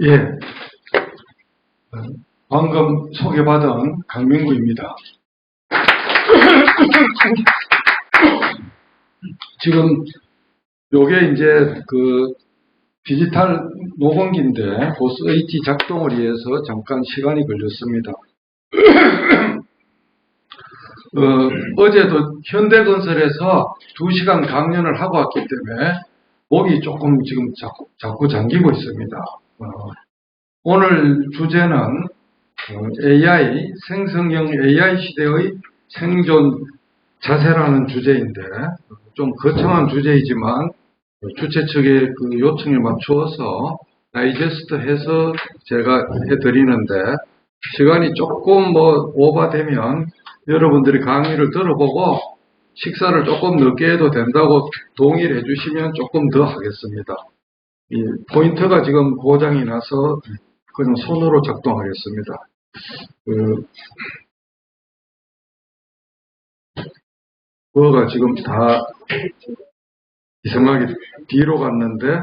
예, 방금 소개받은 강명구입니다. 지금 요게 이제 그 디지털 녹음기인데 보스 H 작동을 위해서 잠깐 시간이 걸렸습니다. 어제도 현대건설에서 2시간 강연을 하고 왔기 때문에 목이 조금 지금 자꾸 잠기고 있습니다. 오늘 주제는 AI, 생성형 AI 시대의 생존 자세라는 주제인데 좀 거창한 주제이지만 주최 측의 그 요청에 맞추어서 다이제스트 해서 제가 해드리는데 시간이 조금 오버되면 여러분들이 강의를 들어보고 식사를 조금 늦게 해도 된다고 동의를 해주시면 조금 더 하겠습니다. 이 포인트가 지금 고장이 나서 그냥 손으로 작동하겠습니다. 그거가 지금 다 이상하게 뒤로 갔는데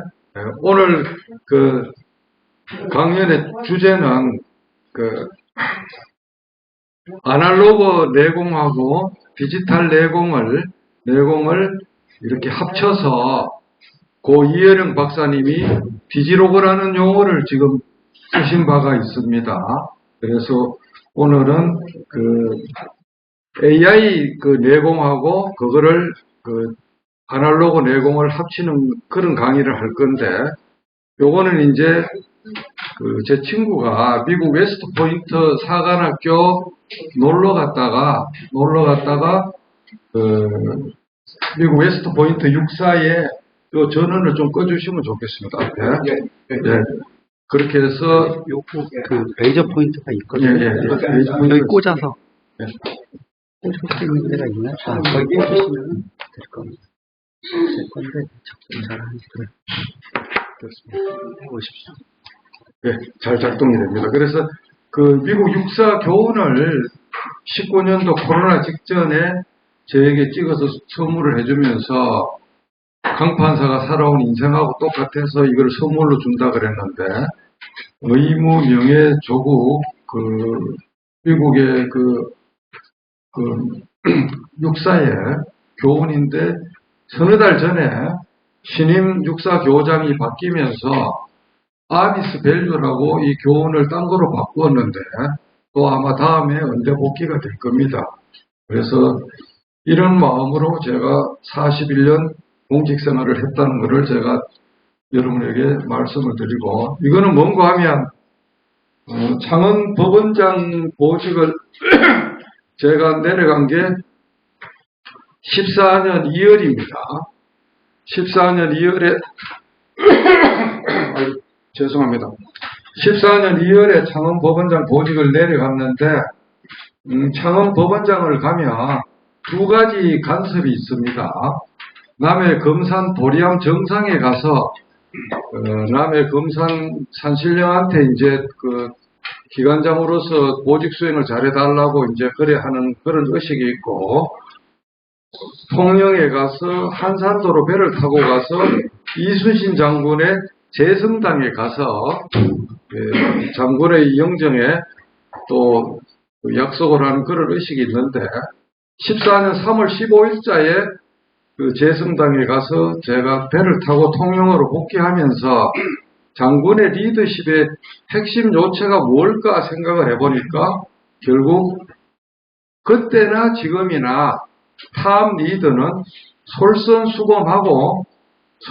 오늘 그 강연의 주제는 그 아날로그 내공하고 디지털 내공을 이렇게 합쳐서 고 이혜령 박사님이 디지로그라는 용어를 지금 쓰신 바가 있습니다. 그래서 오늘은 그 AI 그 내공하고 그거를 그 아날로그 내공을 합치는 그런 강의를 할 건데 요거는 이제 그 제 친구가 미국 웨스트 포인트 사관학교 놀러 갔다가 그 미국 웨스트 포인트 육사에 요 전원을 좀 꺼주시면 좋겠습니다. 앞에. 예. 그렇게 해서 그 레이저 포인트가 있거든요. 여기 꽂아서 꽂을 수 있는 데가 있나요? 거기 꽂으시면 될 겁니다. 될 건데 작동 잘 하니까 됐습니다. 보십시오. 네, 잘 작동이 됩니다. 그래서 그 미국 육사 교훈을 19년도 코로나 직전에 저에게 찍어서 선물을 해주면서 강판사가 살아온 인생하고 똑같아서 이걸 선물로 준다 그랬는데 의무 명예 조국 그 미국의 그 육사의 교훈인데 서너 달 전에 신임 육사 교장이 바뀌면서 아비스 밸류라고 이 교훈을 딴 거로 바꾸었는데 또 아마 다음에 언제 복귀가 될 겁니다. 그래서 이런 마음으로 제가 41년 공직생활을 했다는 것을 제가 여러분에게 말씀을 드리고 이거는 뭔가 하면 창원 법원장 보직을 제가 내려간 게 14년 2월입니다. 14년 2월에 죄송합니다. 14년 2월에 창원 법원장 보직을 내려갔는데 창원 법원장을 가면 두 가지 간섭이 있습니다. 남해 금산 도리암 정상에 가서 남해 금산 산신령한테 이제 그 기관장으로서 보직 수행을 잘해달라고 이제 그래 하는 그런 의식이 있고 통영에 가서 한산도로 배를 타고 가서 이순신 장군의 재성당에 가서 장군의 영정에 또 약속을 하는 그런 의식이 있는데 14년 3월 15일자에 그 재성당에 가서 제가 배를 타고 통영으로 복귀하면서 장군의 리더십의 핵심 요체가 뭘까 생각을 해보니까 결국 그때나 지금이나 탑 리더는 솔선수범하고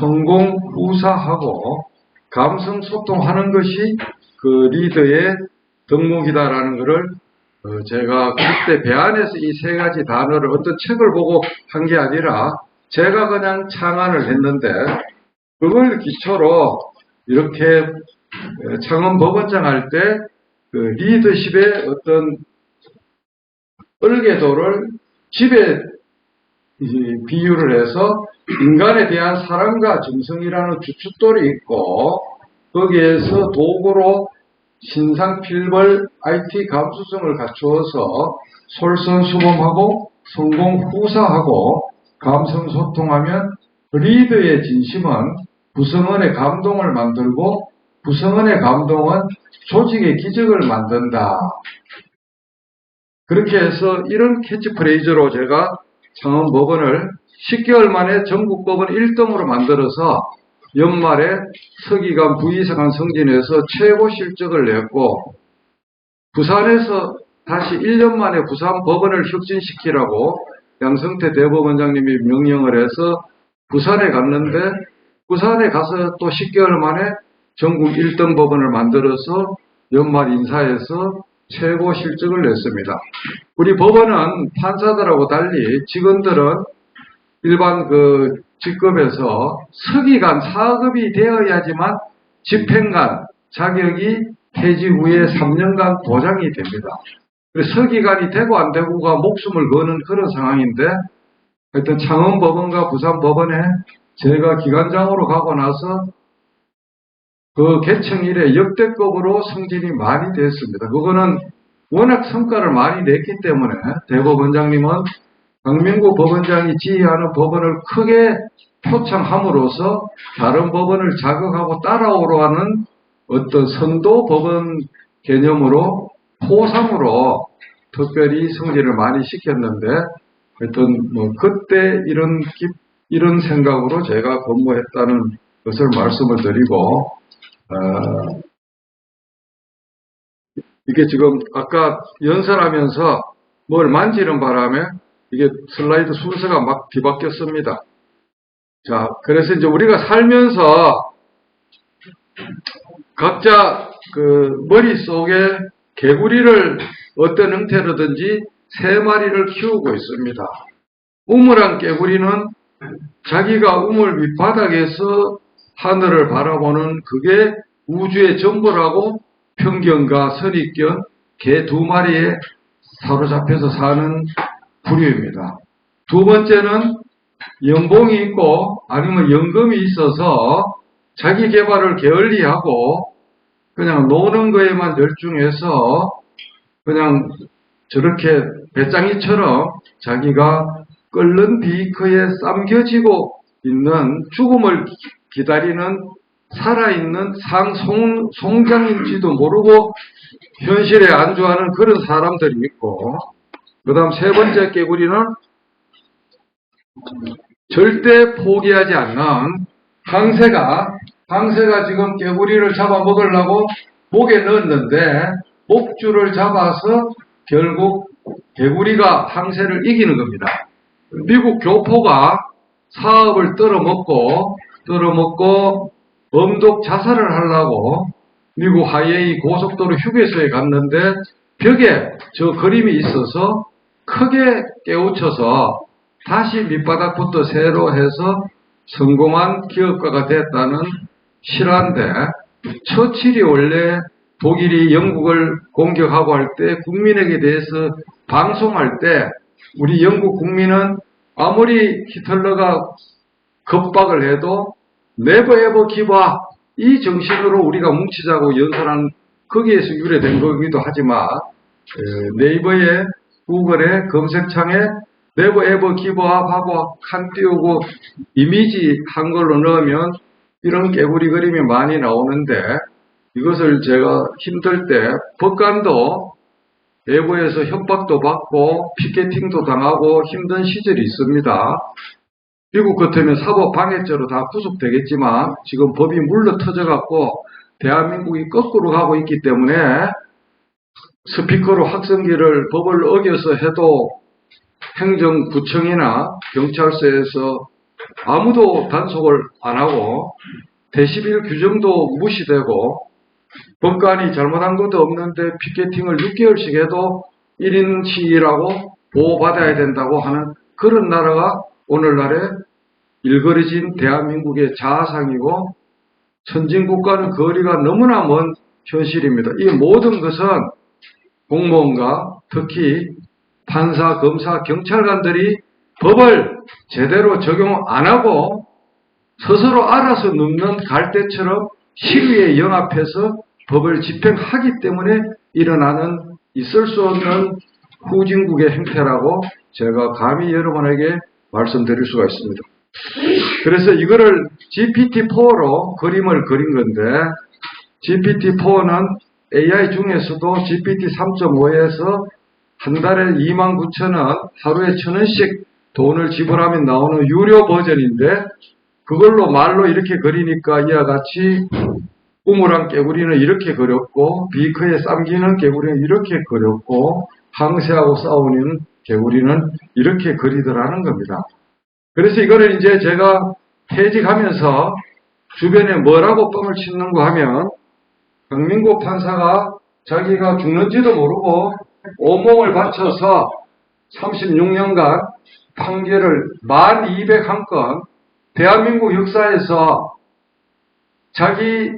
성공우사하고 감성소통하는 것이 그 리더의 덕목이다라는 것을 제가 그때 배안에서 이 세 가지 단어를 어떤 책을 보고 한 게 아니라 제가 그냥 창안을 했는데 그걸 기초로 이렇게 창원 법원장 할 때 그 리더십의 어떤 얼개도를 집에 비유를 해서 인간에 대한 사랑과 정성이라는 주춧돌이 있고 거기에서 도구로 신상필벌 IT 감수성을 갖추어서 솔선수범하고 성공 후사하고 감성소통하면 리더의 진심은 구성원의 감동을 만들고 구성원의 감동은 조직의 기적을 만든다. 그렇게 해서 이런 캐치프레이즈로 제가 창원법원을 10개월 만에 전국법원 1등으로 만들어서 연말에 서기관 부의사관 승진해서 최고 실적을 냈고, 부산에서 다시 1년 만에 부산 법원을 혁신시키라고 양성태 대법원장님이 명령을 해서 부산에 갔는데, 부산에 가서 또 10개월 만에 전국 1등 법원을 만들어서 연말 인사에서 최고 실적을 냈습니다. 우리 법원은 판사들하고 달리 직원들은 일반 직급에서 서기관 4급이 되어야지만 집행관 자격이 퇴직 후에 3년간 보장이 됩니다. 서기관이 되고 안 되고가 목숨을 거는 그런 상황인데, 하여튼 창원법원과 부산법원에 제가 기관장으로 가고 나서 그 개청 이래 역대급으로 승진이 많이 됐습니다. 그거는 워낙 성과를 많이 냈기 때문에 대법원장님은 강민구 법원장이 지휘하는 법원을 크게 표창함으로써 다른 법원을 자극하고 따라오라는 어떤 선도 법원 개념으로 포상으로 특별히 승진을 많이 시켰는데, 하여튼 그때 이런 생각으로 제가 근무했다는 것을 말씀을 드리고, 이게 지금 아까 연설하면서 뭘 만지는 바람에 이게 슬라이드 순서가 막 뒤바뀌었습니다. 자, 그래서 이제 우리가 살면서 각자 머릿속에 개구리를 어떤 형태로든지 3마리를 키우고 있습니다. 우물한 개구리는 자기가 우물 밑바닥에서 하늘을 바라보는 그게 우주의 전부라고 편견과 선입견 개 2마리에 사로잡혀서 사는 부류입니다. 두 번째는 연봉이 있고 아니면 연금이 있어서 자기 개발을 게을리하고 그냥 노는 거에만 열중해서 그냥 저렇게 배짱이처럼 자기가 끓는 비커에 삼겨지고 있는 죽음을 기다리는 살아있는 송장인지도 모르고 현실에 안주하는 그런 사람들이 있고, 그 다음 세 번째 개구리는 절대 포기하지 않는 황새가 지금 개구리를 잡아먹으려고 목에 넣었는데 목줄을 잡아서 결국 개구리가 황새를 이기는 겁니다. 미국 교포가 사업을 떨어먹고 엄독 자살을 하려고 미국 하이웨이 고속도로 휴게소에 갔는데 벽에 저 그림이 있어서 크게 깨우쳐서 다시 밑바닥부터 새로 해서 성공한 기업가가 됐다는 실화인데, 처칠이 원래 독일이 영국을 공격하고 할 때 국민에게 대해서 방송할 때 우리 영국 국민은 아무리 히틀러가 겁박을 해도 never ever give up 이 정신으로 우리가 뭉치자고 연설한 거기에서 유래된 거기도 하지만, 네이버에 구글에 검색창에 never ever give up 하고 칸 띄우고 이미지 한글로 넣으면 이런 깨구리 그림이 많이 나오는데, 이것을 제가 힘들 때 법관도 외부에서 협박도 받고 피켓팅도 당하고 힘든 시절이 있습니다. 미국 같으면 사법 방해죄로 다 구속되겠지만 지금 법이 물러 터져갖고 대한민국이 거꾸로 가고 있기 때문에 스피커로 학생기를 법을 어겨서 해도 행정구청이나 경찰서에서 아무도 단속을 안 하고 데시벨 규정도 무시되고 법관이 잘못한 것도 없는데 피켓팅을 6개월씩 해도 1인 시위라고 보호받아야 된다고 하는 그런 나라가 오늘날에 일그러진 대한민국의 자아상이고 선진국가는 거리가 너무나 먼 현실입니다. 이 모든 것은 공무원과 특히 판사, 검사, 경찰관들이 법을 제대로 적용 안 하고 스스로 알아서 눕는 갈대처럼 시위에 영합해서 법을 집행하기 때문에 일어나는 있을 수 없는 후진국의 행태라고 제가 감히 여러분에게 말씀드릴 수가 있습니다. 그래서 이거를 GPT-4로 그림을 그린 건데, GPT-4는 AI 중에서도 GPT 3.5에서 한 달에 29,000원, 하루에 1,000원씩 돈을 지불하면 나오는 유료 버전인데, 그걸로 말로 이렇게 그리니까 이와 같이 우물안 개구리는 이렇게 그렸고, 비커에 쌈기는 개구리는 이렇게 그렸고, 항새하고 싸우는 개구리는 이렇게 그리더라는 겁니다. 그래서 이거를 이제 제가 퇴직하면서 주변에 뭐라고 뻥을 치는가 하면, 강민구 판사가 자기가 죽는지도 모르고 온몸을 바쳐서 36년간 판결을 1201건, 대한민국 역사에서 자기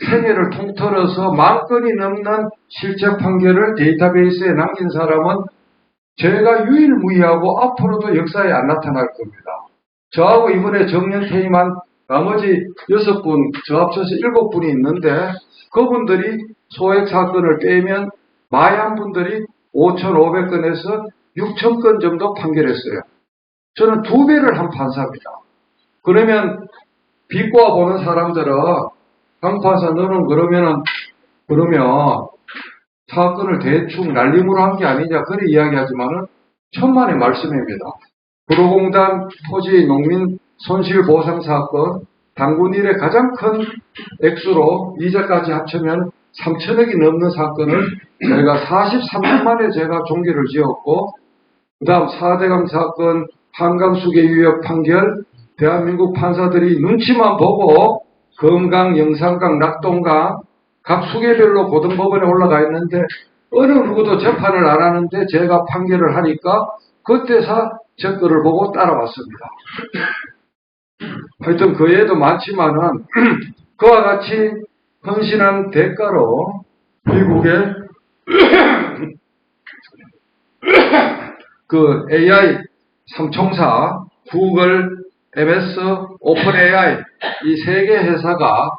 생애를 통틀어서 10,000건이 넘는 실제 판결을 데이터베이스에 남긴 사람은 제가 유일무이하고 앞으로도 역사에 안 나타날 겁니다. 저하고 이번에 정년 퇴임한 나머지 6분, 저 합쳐서 7분이 있는데, 그분들이 소액 사건을 빼면 마약 분들이 5,500건에서 6,000건 정도 판결했어요. 저는 2배를 한 판사입니다. 그러면 비꼬아 보는 사람들은 강 판사 너는 그러면 사건을 대충 날림으로 한 게 아니냐 그렇게 이야기하지만은 천만의 말씀입니다. 구로공단 토지 농민 손실보상 사건, 단군 이래 가장 큰 액수로 이자까지 합치면 3,000억이 넘는 사건을 저희가 43년 만에 제가 종결을 지었고, 그 다음 4대강 사건 한강수계 유역 판결, 대한민국 판사들이 눈치만 보고 검강, 영산강, 낙동강 각 수계별로 고등법원에 올라가 있는데 어느 누구도 재판을 안 하는데 제가 판결을 하니까 그때서 제 거를 보고 따라왔습니다. 하여튼 그 외에도 많지만은 그와 같이 헌신한 대가로 미국의 그 AI 삼총사 구글, MS, 오픈AI 이 3개 회사가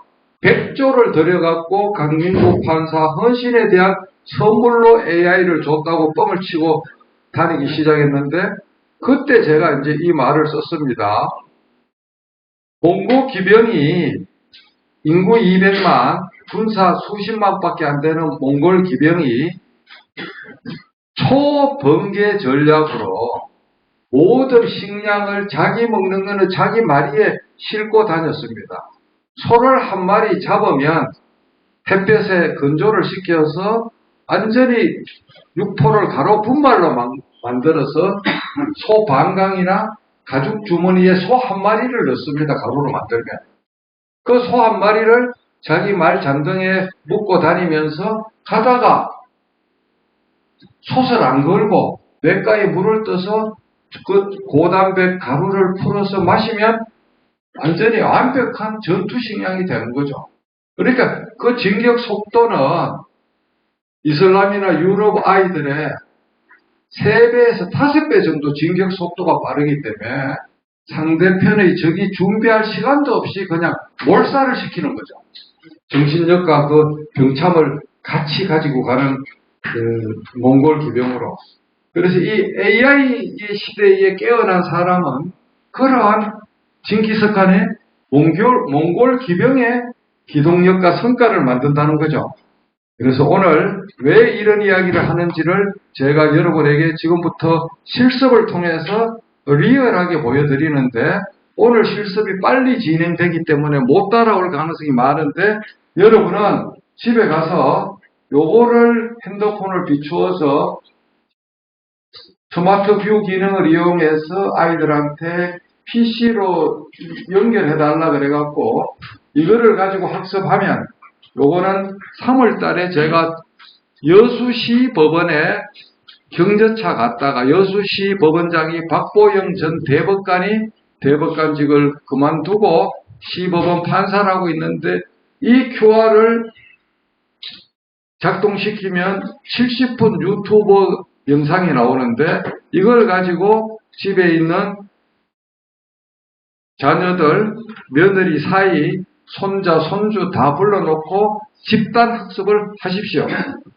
100조를 들여갖고 강민구 판사 헌신에 대한 선물로 AI를 줬다고 뻥을 치고 다니기 시작했는데, 그때 제가 이제 이 말을 썼습니다. 몽고 기병이 인구 200만, 군사 수십만밖에 안 되는 몽골 기병이 초번개 전략으로 모든 식량을 자기 먹는 거는 자기 마리에 싣고 다녔습니다. 소를 한 마리 잡으면 햇볕에 건조를 시켜서 완전히 육포를 가로 분말로 만들어서 소 방강이나 가죽 주머니에 소 한 마리를 넣습니다. 가루로 만들면. 그 소 한 마리를 자기 말 잔등에 묶고 다니면서 가다가 솥을 안 걸고 냇가에 물을 떠서 그 고단백 가루를 풀어서 마시면 완전히 완벽한 전투식량이 되는 거죠. 그러니까 그 진격 속도는 이슬람이나 유럽 아이들의 3배에서 5배 정도 진격 속도가 빠르기 때문에 상대편의 적이 준비할 시간도 없이 그냥 몰살을 시키는 거죠. 정신력과 그 병참을 같이 가지고 가는 그 몽골 기병으로. 그래서 이 AI 시대에 깨어난 사람은 그러한 징기스칸의 몽골 기병의 기동력과 성과를 만든다는 거죠. 그래서 오늘 왜 이런 이야기를 하는지를 제가 여러분에게 지금부터 실습을 통해서 리얼하게 보여드리는데, 오늘 실습이 빨리 진행되기 때문에 못 따라올 가능성이 많은데, 여러분은 집에 가서 요거를 핸드폰을 비추어서 스마트 뷰 기능을 이용해서 아이들한테 PC로 연결해달라 그래갖고 이거를 가지고 학습하면, 요거는 3월 달에 제가 여수시 법원에 경저차 갔다가 여수시 법원장이 박보영 전 대법관이 대법관직을 그만두고 시법원 판사라고 있는데, 이 QR을 작동시키면 70분 유튜브 영상이 나오는데, 이걸 가지고 집에 있는 자녀들, 며느리 사이 손자, 손주 다 불러놓고 집단 학습을 하십시오.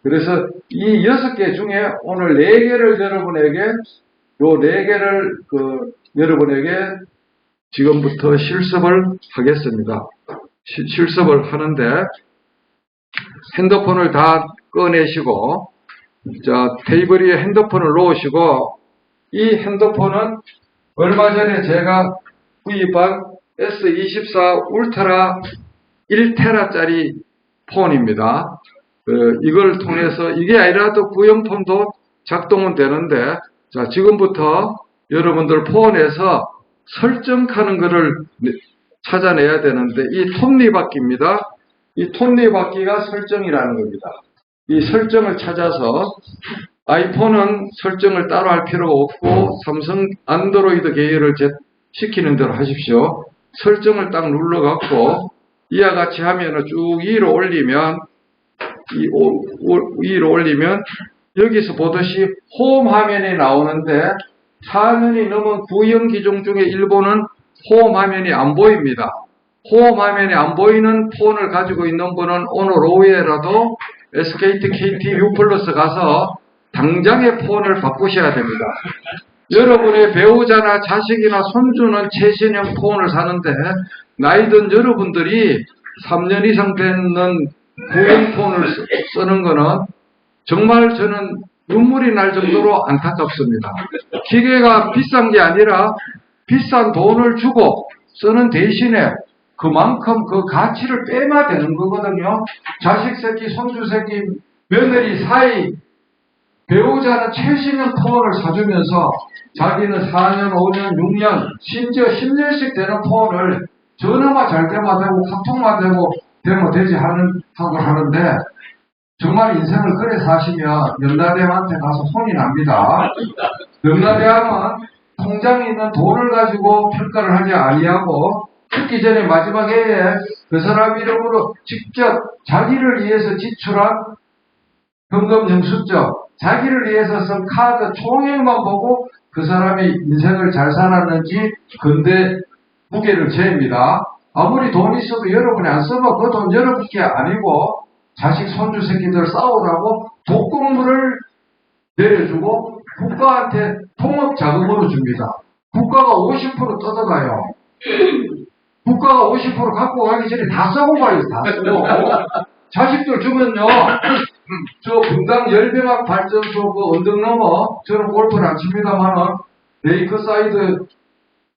그래서 이 6개 중에 오늘 4개를 여러분에게, 요 4개를 여러분에게 지금부터 실습을 하겠습니다. 실습을 하는데, 핸드폰을 다 꺼내시고, 자, 테이블 위에 핸드폰을 놓으시고, 이 핸드폰은 얼마 전에 제가 구입한 S24 울트라 1테라짜리 폰입니다. 이걸 통해서 이게 아니라도 구형폰도 작동은 되는데, 자, 지금부터 여러분들 폰에서 설정하는 것을 찾아내야 되는데, 이 톱니바퀴입니다. 이 톱니바퀴가 설정이라는 겁니다. 이 설정을 찾아서 아이폰은 설정을 따로 할 필요가 없고 삼성 안드로이드 계열을 시키는 대로 하십시오. 설정을 딱 눌러갖고 이와 같이 하면은 쭉 위로 올리면 위로 올리면 여기서 보듯이 홈 화면이 나오는데 4년이 넘은 구형 기종 중에 일본은 홈 화면이 안 보입니다. 홈 화면이 안 보이는 폰을 가지고 있는 분은 오늘 오후에라도 SKT KT U 플러스 가서 당장에 폰을 바꾸셔야 됩니다. 여러분의 배우자나 자식이나 손주는 최신형 폰을 사는데 나이든 여러분들이 3년 이상 되는 구형 폰을 쓰는 거는 정말 저는 눈물이 날 정도로 안타깝습니다. 기계가 비싼 게 아니라 비싼 돈을 주고 쓰는 대신에 그만큼 그 가치를 빼야 되는 거거든요. 자식 새끼, 손주 새끼, 며느리 사이 배우자는 최신형 폰을 사주면서 자기는 4년, 5년, 6년, 심지어 10년씩 되는 폰을 전화만 잘 때만 되고 카톡만 되면 되지 하고 하는데 정말 인생을 그래 사시면 연나대함한테 가서 혼이 납니다. 연나대함은 통장에 있는 돈을 가지고 평가를 하지 아니하고 죽기 전에 마지막 해에 그 사람 이름으로 직접 자기를 위해서 지출한 현금 영수증, 자기를 위해서 쓴 카드 총액만 보고 그 사람이 인생을 잘 살았는지 근대 무게를 재입니다. 아무리 돈 있어도 여러분이 안 쓰면 그 돈 여러분 게 아니고 자식 손주 새끼들 싸우라고 독극물을 내려주고 국가한테 통업 자금으로 줍니다. 국가가 50% 뜯어가요. 국가가 50% 갖고 가기 전에 다 쓰고 가요. 다 쓰고. 자식들 주면요. 저 분당 열병학 발전소 그 언덕 넘어 저는 골프를 안 칩니다만은 레이크사이드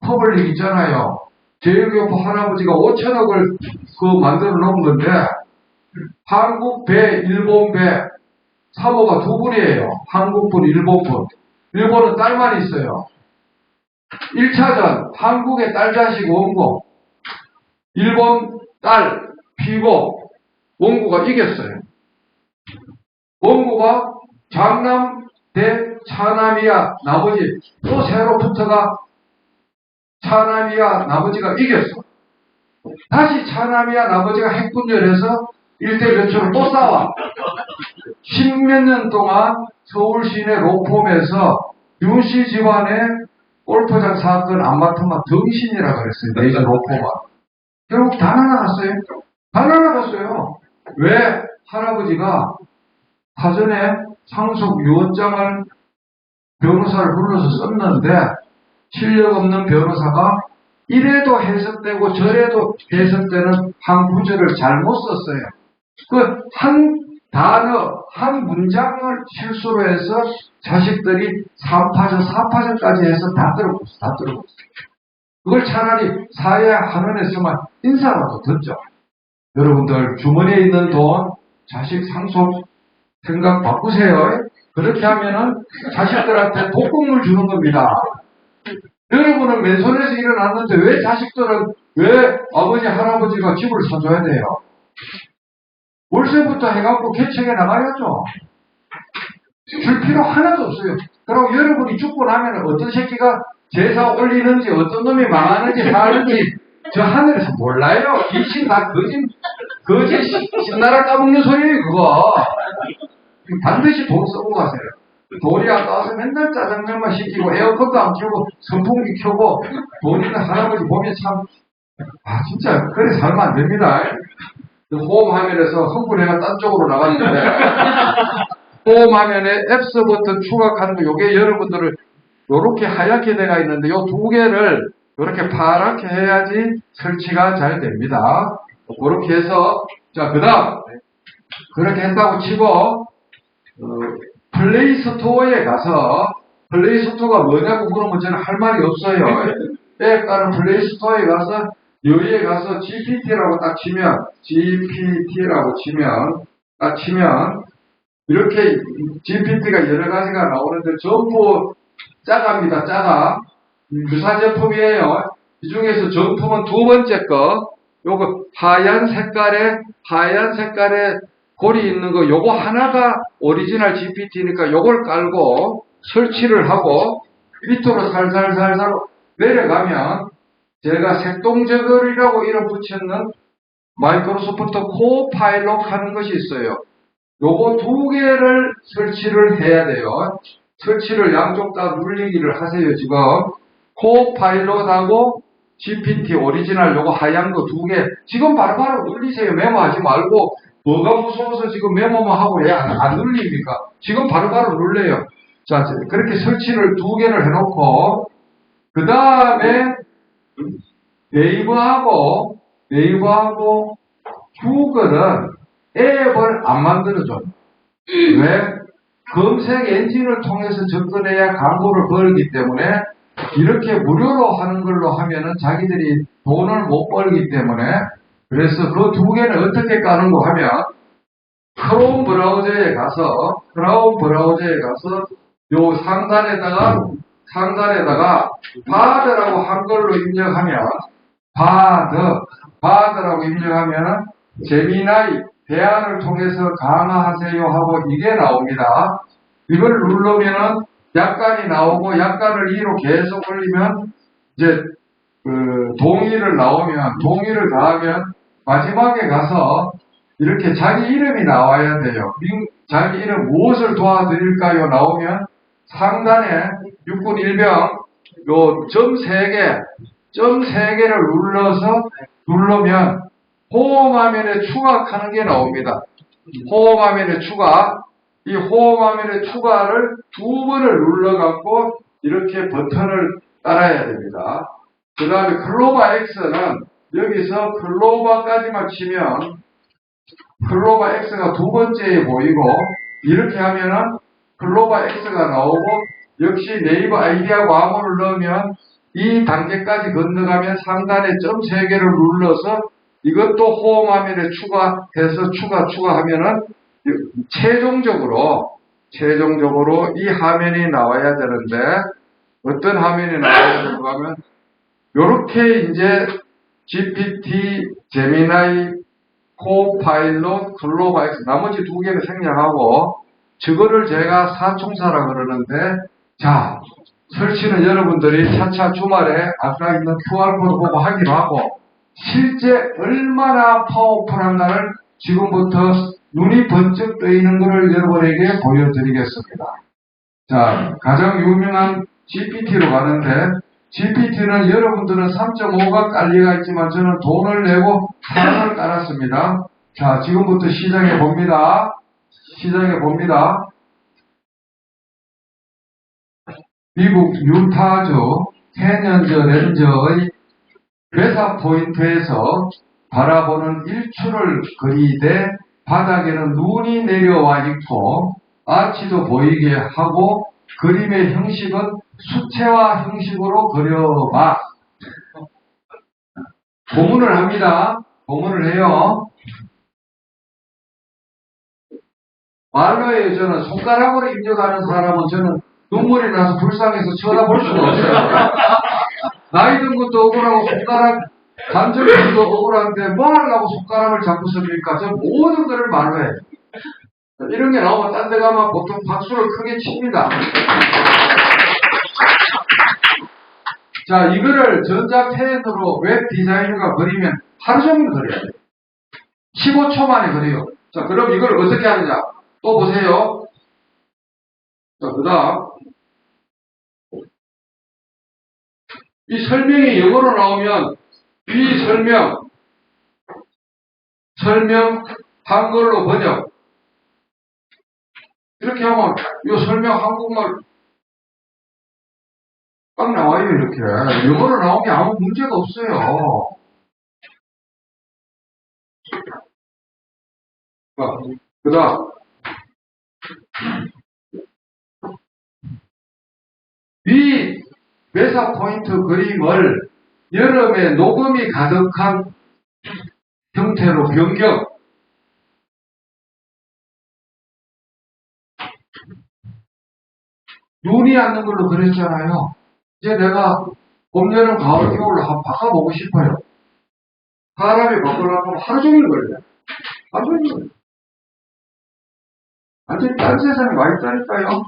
퍼블릭 있잖아요. 제일교포 할아버지가 5천억을 만들어 놓은 건데 한국 배, 일본 배 사모가 두 분이에요. 한국분, 일본분. 일본은 딸만 있어요. 1차전 한국의 딸 자식 원고, 일본 딸 피고 원고가 이겼어요. 원고가 장남 대 차남이야 나머지 또 새로 붙어가 차남이야 나머지가 이겼어. 다시 차남이야 나머지가 핵분열해서 1대 몇초로 또 싸워. 10몇 년 동안 서울 시내 로펌에서 윤씨 집안의 골프장 사건 안 맡으면 등신이라 그랬어요. 메이저 로펌은. 결국 다 날아갔어요. 다 날아갔어요. 왜? 할아버지가 사전에 상속유언장을 변호사를 불러서 썼는데 실력 없는 변호사가 이래도 해석되고 저래도 해석되는 한 구절을 잘못 썼어요. 그 한 단어, 한 문장을 실수로 해서 자식들이 3파전, 4파전까지 해서 다 들어봤어요. 다 들어봤어요. 그걸 차라리 사회 하면에 쓰면 인사라도 듣죠. 여러분들 주머니에 있는 돈, 자식 상속 생각 바꾸세요. 그렇게 하면은 자식들한테 독극물 주는 겁니다. 여러분은 맨손에서 일어났는데 왜 자식들은 왜 아버지 할아버지가 집을 사줘야 돼요? 월세부터 해갖고 개척해 나가야죠. 줄 필요 하나도 없어요. 그리고 여러분이 죽고 나면 어떤 새끼가 제사 올리는지 어떤 놈이 망하는지 사는지 저 하늘에서 몰라요. 귀신 다 거짓 신나라 까먹는 소리예요 그거. 반드시 돈 쓰고 가세요. 돈이 아까워서 맨날 짜장면만 시키고 에어컨도 안 켜고 선풍기 켜고 돈 있는 할아버지 보면 참 진짜, 그래 살면 안 됩니다. 홈 화면에서 흥분해가 딴 쪽으로 나갔는데, 홈 화면에 앱스 버튼 추가하는 거, 요게 여러분들을 요렇게 하얗게 돼가 있는데, 요 두 개를 요렇게 파랗게 해야지 설치가 잘 됩니다. 그렇게 해서, 자, 그 다음, 그렇게 했다고 치고, 플레이 스토어에 가서, 플레이 스토어가 뭐냐고 물으면 저는 할 말이 없어요. 앱 가는 플레이 스토어에 가서, 여기에 가서 GPT라고 딱 치면, 딱 치면, 이렇게 GPT가 여러 가지가 나오는데 전부 작아입니다. 작아. 유사 제품이에요. 이 중에서 정품은 두 번째 거, 요거 하얀 색깔에 골이 있는 거, 요거 하나가 오리지널 GPT니까 요걸 깔고 설치를 하고 밑으로 살살살살 내려가면 제가 색동저글이라고 이름 붙였는 마이크로소프트 코파일럿 하는 것이 있어요. 요거 두 개를 설치를 해야 돼요. 설치를 양쪽 다 눌리기를 하세요. 지금 코파일럿하고 GPT 오리지널 요거 하얀 거 두 개 지금 바로바로 눌리세요. 메모하지 말고 뭐가 무서워서 지금 메모만 하고 왜 안 눌립니까? 지금 바로바로 눌러요. 자, 그렇게 설치를 두 개를 해놓고 그 다음에 네이버하고 구글은 앱을 안 만들어줘요. 왜? 검색 엔진을 통해서 접근해야 광고를 벌기 때문에 이렇게 무료로 하는 걸로 하면은 자기들이 돈을 못 벌기 때문에 그래서 그 두 개는 어떻게 까는고 하면 크롬 브라우저에 가서 요 상단에다가 바드라고 한글로 입력하면 바드라고 입력하면 제미나이 대안을 통해서 강화하세요 하고 이게 나옵니다. 이걸 누르면은 약관이 나오고 약관을 2로 계속 올리면 이제 동의를 가하면 마지막에 가서 이렇게 자기 이름이 나와야 돼요. 자기 이름 무엇을 도와드릴까요? 나오면 상단에 육군 일병 요 점 3개를 누르면 호응 화면에 추가하는 게 나옵니다. 호응 화면에 추가. 이 호응 화면의 추가를 두 번을 눌러갖고 이렇게 버튼을 따라야 됩니다. 그 다음에 클로바 X는 여기서 클로바까지만 치면 클로바 X가 두 번째에 보이고 이렇게 하면은 클로바 X가 나오고 역시 네이버 아이디하고 암호를 넣으면 이 단계까지 건너가면 상단에 점 3개를 눌러서 이것도 호응 화면에 추가해서 추가하면은 최종적으로 이 화면이 나와야 되는데 어떤 화면이 나와야 되는가 하면 요렇게 이제 GPT, 제미나이, 코파일럿, 글로바엑스 나머지 두 개는 생략하고 저거를 제가 사총사라 그러는데 자 설치는 여러분들이 차차 주말에 아까 있는 QR코드 보고 하기로 하고 실제 얼마나 파워풀한가를 지금부터 눈이 번쩍 뜨이는 것을 여러분에게 보여드리겠습니다. 자, 가장 유명한 GPT로 가는데 GPT는 여러분들은 3.5가 깔리가 있지만 저는 돈을 내고 4를 깔았습니다. 자, 지금부터 시작해 봅니다. 미국 유타주 캐년저 렌저의 괴사 포인트에서 바라보는 일출을 그리되 바닥에는 눈이 내려와 있고 아치도 보이게 하고 그림의 형식은 수채화 형식으로 그려봐. 고문을 합니다. 고문을 해요. 말로 해요. 저는 손가락으로 입력하는 사람은 저는 눈물이 나서 불쌍해서 쳐다볼 수가 없어요. 나이 든 것도 억울하고 손가락 간절한 것도 억울한데 뭐 하려고 손가락을 잡고 씁니까? 저 모든 것을 말로 해요. 이런 게 나오면 딴 데 가면 보통 박수를 크게 칩니다. 자, 이거를 전자펜으로 웹 디자이너가 그리면 하루 종일 그려야 돼요. 15초 만에 그려요. 자, 그럼 이걸 어떻게 하느냐? 또 보세요. 자, 그 다음. 이 설명이 영어로 나오면 설명, 한글로 번역. 이렇게 하면, 이 설명 한국말 딱 나와요, 이렇게. 영어로 나오면 아무 문제가 없어요. 그 다음. 위 매사 포인트 그림을 여름에 녹음이 가득한 형태로 변경. 눈이 앉는 걸로 그랬잖아요. 이제 내가 봄, 여름, 가을, 겨울로 한번 바꿔보고 싶어요. 사람이 바꾸려고 하루 종일 걸려요. 하루 종일 걸려요. 완전히 딴 세상에 와 있다니까요.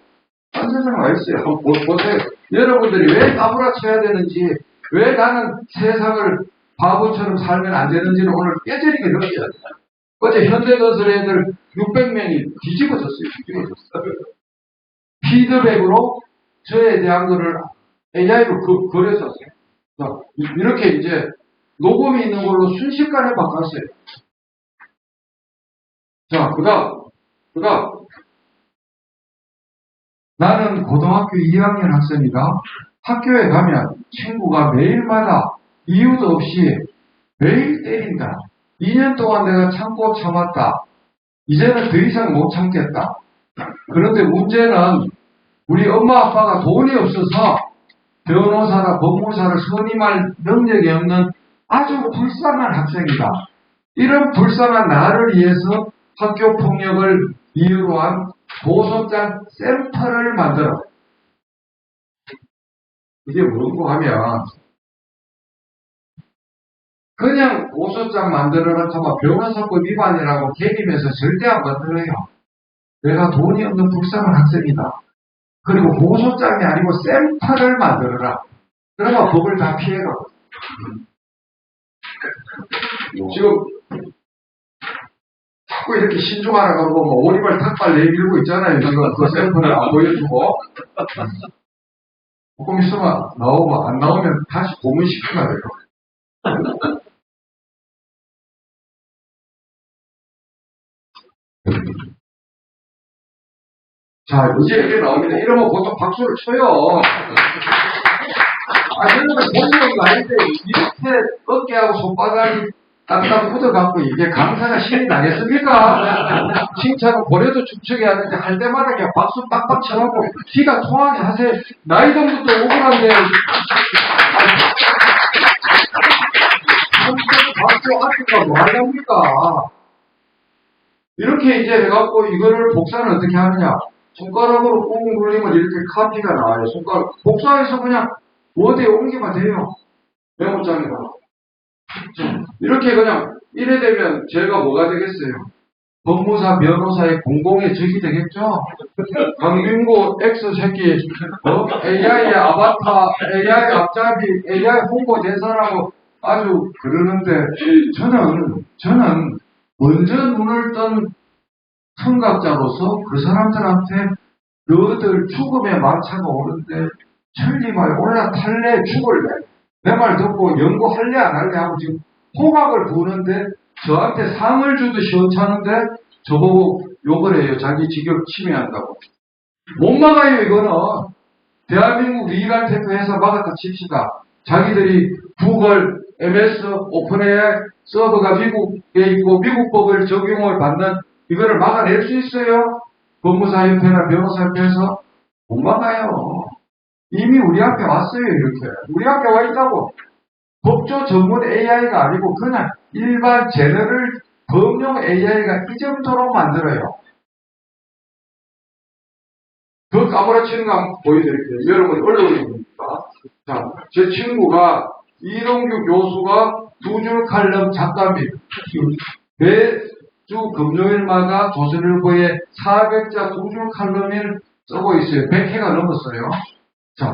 딴 세상에 와 있어요. 한번 보세요. 여러분들이 왜 까불어쳐야 되는지, 왜 나는 세상을 바보처럼 살면 안 되는지를 오늘 깨지게 느껴요. 어제 현대건설 애들 600명이 뒤집어졌어요. 피드백으로 저에 대한 거를 AI로 그렸었어요. 이렇게 이제 녹음이 있는 걸로 순식간에 바꿨어요. 자, 그 다음. 나는 고등학교 2학년 학생이다. 학교에 가면 친구가 매일마다 이유도 없이 매일 때린다. 2년 동안 내가 참고 참았다. 이제는 더 이상 못 참겠다. 그런데 문제는 우리 엄마 아빠가 돈이 없어서 변호사나 법무사를 선임할 능력이 없는 아주 불쌍한 학생이다. 이런 불쌍한 나를 위해서 학교 폭력을 이유로 한 고소장 샘플을 만들어. 이게 뭐고 하면 그냥 고소장 만들어라 하면 변호사법 위반이라고 개념해서 절대 안 만들어요. 내가 돈이 없는 불쌍한 학생이다. 그리고 고소장이 아니고 샘플을 만들어라. 그러면 법을 다 피해가고. 지금 자꾸 이렇게 신중하라고 하고 뭐 오리발 닭발 내밀고 있잖아요. 지금 그 샘플을 안 보여주고. 조금 있으면 나오고 안 나오면 다시 고문시켜야 돼요. 자, 이제 이렇게 나옵니다. 이러면 보통 박수를 쳐요. 여러분, 본인은 아닌데, 이렇게 어깨하고 손바닥이 딱딱 묻어갖고, 이게 강사가 신이 나겠습니까? 칭찬은 고래도 축척해야 하는데, 할 때마다 그냥 박수 빡빡 쳐갖고, 키가 통하게 하세요. 나이 정도도 억울한데, 박수 아끼가 뭐 하렵니까? 이렇게 이제 해갖고, 이거를 복사는 어떻게 하느냐? 손가락으로 꾹 눌리면 이렇게 카피가 나와요. 손가락. 복사해서 그냥 워드에 옮기면 돼요. 메모장에다가. 이렇게 그냥 이래 되면 제가 뭐가 되겠어요? 법무사, 변호사의 공공의 적이 되겠죠? 강빙고 X 새끼, AI 아바타, AI 앞잡이, AI 홍보 대사라고 아주 그러는데 저는 먼저 눈을 뜬 청각자로서 그 사람들한테 너희들 죽음의 마차가 오는데 천리말 올라탈래 죽을래 내 말 듣고 연구할래 안 할래 하고 지금 호각을 부는데 저한테 상을 주듯 시원찮은데 저보고 욕을 해요. 자기 직업 침해한다고. 못 막아요. 이거는 대한민국 리갈 대표회사 막았다 칩시다. 자기들이 구글, MS, 오픈AI 서버가 미국에 있고 미국 법을 적용을 받는 이거를 막아낼 수 있어요? 법무사협회나 변호사협회에서 못 막아요. 이미 우리 앞에 왔어요. 이렇게 우리 앞에 와 있다고. 법조 전문 AI가 아니고 그냥 일반 제너럴 법용 AI가 이 정도로 만들어요. 더 까무라치는 거 한번 보여드릴게요. 여러분 언론입니다. 자, 제 친구가 이동규 교수가 두 줄 칼럼 작가입니다. 매주 금요일마다 조선일보에 400자 두 줄 칼럼을 쓰고 있어요. 100회가 넘었어요. 자,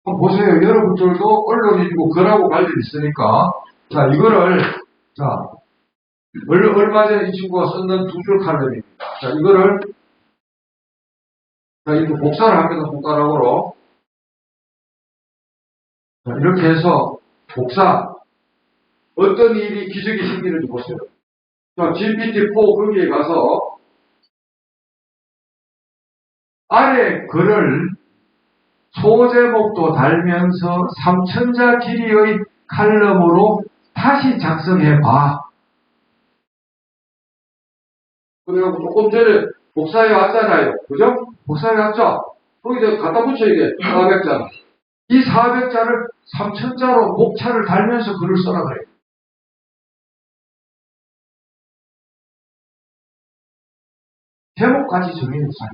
한번 보세요. 여러분들도 언론인이고 글하고 관련 있으니까. 자, 이거를, 자, 얼마 전에 이 친구가 썼는 두 줄 칼럼입니다. 자, 이거를, 자, 이렇게 복사를 합니다. 손가락으로. 자, 이렇게 해서 복사. 어떤 일이 기적이 생기는지 보세요. 자, GPT-4 거기에 가서 아래 글을 소제목도 달면서 3천자 길이의 칼럼으로 다시 작성해봐. 그래서 조금 전에 복사해 왔잖아요. 그죠? 복사해 왔죠? 거기다 갖다 붙여, 이게 400자. 이 400자를 3천자로 목차를 달면서 글을 써라 그래요. 제목까지 정해놓자.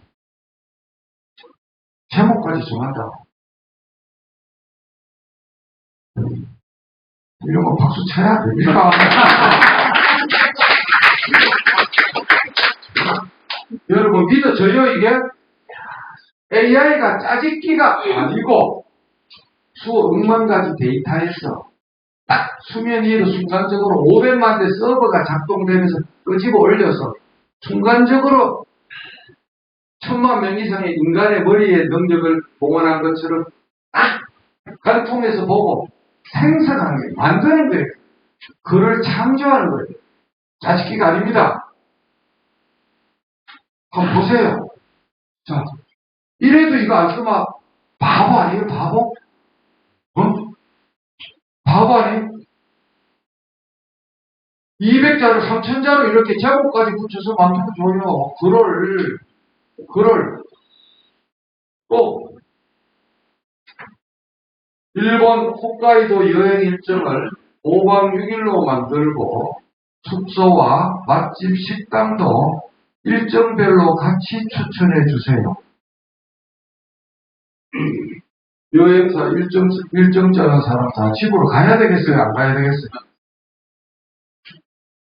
제목까지 정한다. 이런 거 박수 쳐야 됩니까? 여러분 믿어져요 이게? AI가 짜집기가 아니고 수억만 가지 데이터에서 딱 수면 위로 순간적으로 500만 대 서버가 작동되면서 끄집어 올려서 순간적으로 1000만 명 이상의 인간의 머리의 능력을 동원한 것처럼 딱 관통해서 보고 생산하는 거예요. 만드는 거예요. 글을 창조하는 거예요. 짜집기가 아닙니다. 한번 보세요. 자, 이래도 이거 안 쓰면 바보 아니에요? 바보? 어? 바보 아니에요? 200자를 3000자로 이렇게 제목까지 붙여서 만들어줘요. 글을 또 일본 홋카이도 여행 일정을 5박 6일로 만들고 숙소와 맛집 식당도 일정별로 같이 추천해 주세요. 여행사 일정 짜는 사람 다 집으로 가야 되겠어요? 안 가야 되겠어요?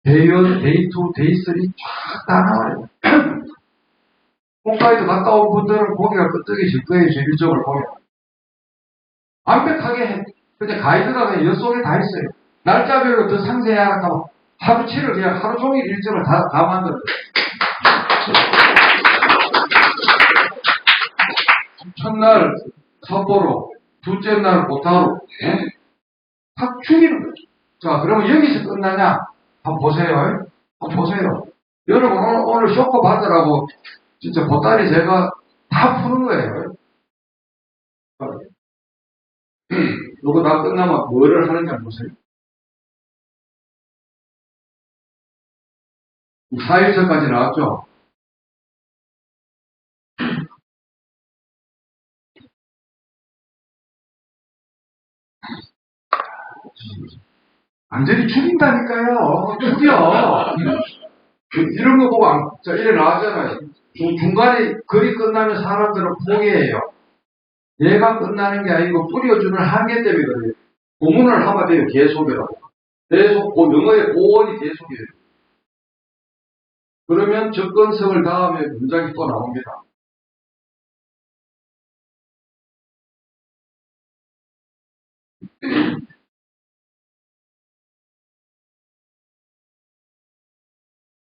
데이 1, 데이 2, 데이 3 쫙 다 나와요. 홋카이도 갔다 온 분들은 고개가 끄덕이실 거예요. 제 일정을 보면. 완벽하게 해. 근데 가이드가 그냥 엿속에 다 있어요. 날짜별로 더 상세히 하라고 하루 치를 그냥 하루 종일 일정을 다 만들어요. 첫날 삿포로, 둘째 날 고타로, 탁 죽이는 거죠. 자, 그러면 여기서 끝나냐? 한번 보세요. 한번 보세요. 여러분, 오늘 쇼크 받으라고 진짜 보따리 제가 다 푸는 거예요. 이거 다 끝나면 뭐를 하는지 한번 보세요. 4일절까지 나왔죠? 완전히 죽인다니까요. 죽여. 이런 거 보고 자, 이래 나왔잖아요. 중간에 글이 끝나면 사람들은 포기해요. 얘가 끝나는 게 아니고 뿌려주는 한계 때문에 그래요. 고문을 하면 돼요. 계속이라고. 계속, 영어의 고원이 계속이에요. 그러면 접근성을 다음에 문장이 또 나옵니다.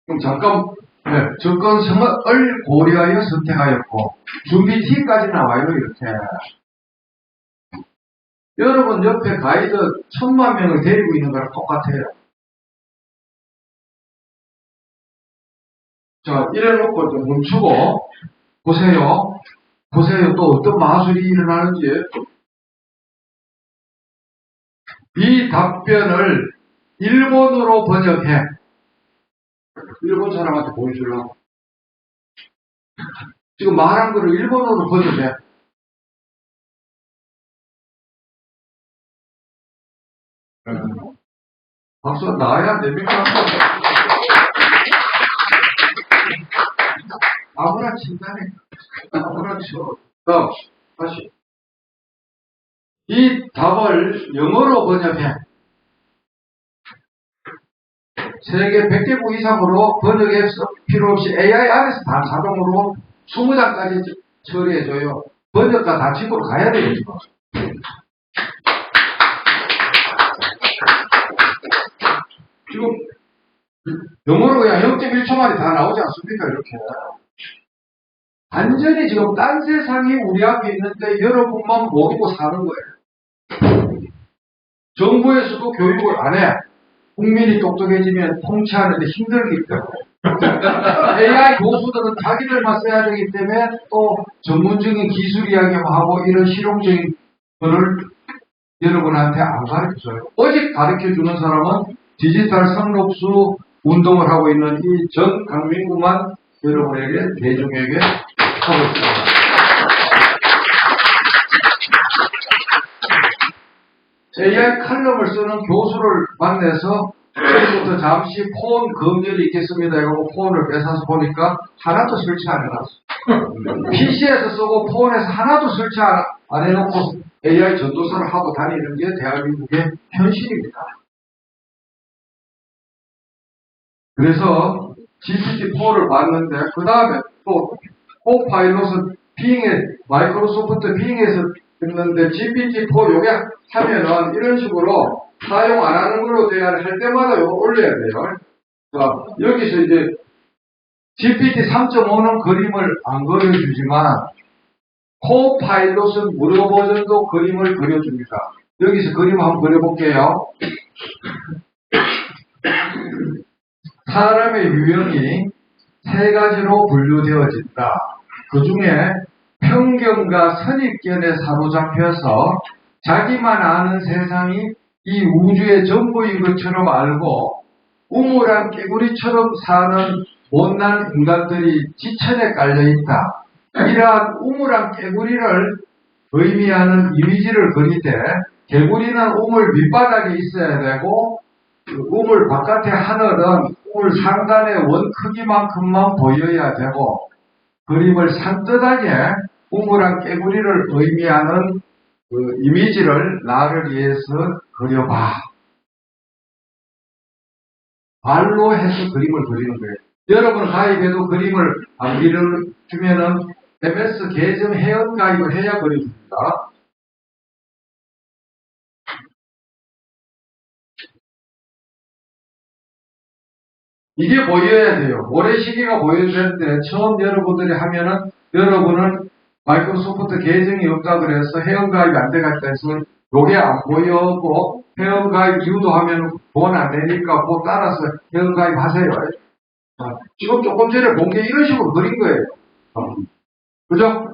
그럼 잠깐, 접근성을 고려하여 선택하였고, 준비 T까지 나와요, 이렇게. 여러분 옆에 가이드 1000만 명을 데리고 있는 거랑 똑같아요. 자, 이래놓고 좀 멈추고, 보세요. 보세요. 또 어떤 마술이 일어나는지. 이 답변을 일본어로 번역해. 일본 사람한테 보여주려고. 지금 말한 거를 일본어로 번역해. 박수 나야 됩니까? 아무나 친다네. 아무나 쳐. 다시. 이 답을 영어로 번역해. 세계 100개국 이상으로 번역 앱 필요 없이 AI 안에서 다 자동으로 20장까지 처리해줘요. 번역가 다 집으로 가야 돼요, 지금. 지금 영어로 그냥 0.1초 만에 다 나오지 않습니까? 이렇게. 완전히 지금 딴 세상이 우리 앞에 있는데 여러분만 모르고 사는 거예요. 정부에서도 교육을 안 해. 국민이 똑똑해지면 통치하는데 힘들기 때문에 AI 교수들은 자기들만 써야 되기 때문에 또 전문적인 기술 이야기하고 이런 실용적인 거를 여러분한테 안 가르쳐줘요. 오직 가르쳐주는 사람은 디지털 상록수 운동을 하고 있는 이 전 강민구만 여러분에게, 대중에게 하고 있습니다. AI 칼럼을 쓰는 교수를 만나서 지금부터 잠시 폰 검열이 있겠습니다. 이러고 폰을 뺏어서 보니까 하나도 설치 안 해놨어. PC에서 쓰고 폰에서 하나도 설치 안 해놓고 AI 전도사를 하고 다니는 게 대한민국의 현실입니다. 그래서 GPT-4를 봤는데 그 다음에 또 코파일럿은 마이크로소프트 빙에서 했는데 GPT-4 요게 하면은 이런 식으로 사용 안 하는 걸로 돼야 할 때마다 요거 올려야 돼요. 자, 여기서 이제 GPT 3.5는 그림을 안 그려주지만 코파일럿은 무료 버전도 그림을 그려줍니다. 여기서 그림 한번 그려볼게요. 사람의 유형이 세 가지로 분류되어진다. 그 중에 편견과 선입견에 사로잡혀서 자기만 아는 세상이 이 우주의 전부인 것처럼 알고 우물안 깨구리처럼 사는 못난 인간들이 지천에 깔려있다. 이러한 우물안 깨구리를 의미하는 이미지를 그리되 개구리는 우물 밑바닥에 있어야 되고 우물 바깥의 하늘은 우물 상단의 원 크기만큼만 보여야 되고 그림을 산뜻하게 우물안 깨구리를 의미하는 그 이미지를 나를 위해서 그려봐. 말로 해서 그림을 그리는 거예요. 여러분 가입해도 그림을 안 그려주면은 MS 계정 회원 가입을 해야 그려줍니다. 이게 보여야 돼요. 모래시계가 보여야 되는데 처음 여러분들이 하면은 여러분은 마이크로소프트 계정이 없다 그래서 회원가입이 안 돼갔다 해서 요게 안 보여고 회원가입 유도하면 돈 안 내니까 그 따라서 회원가입 하세요. 지금 조금 전에 본 게 이런 식으로 그린 거예요. 그죠?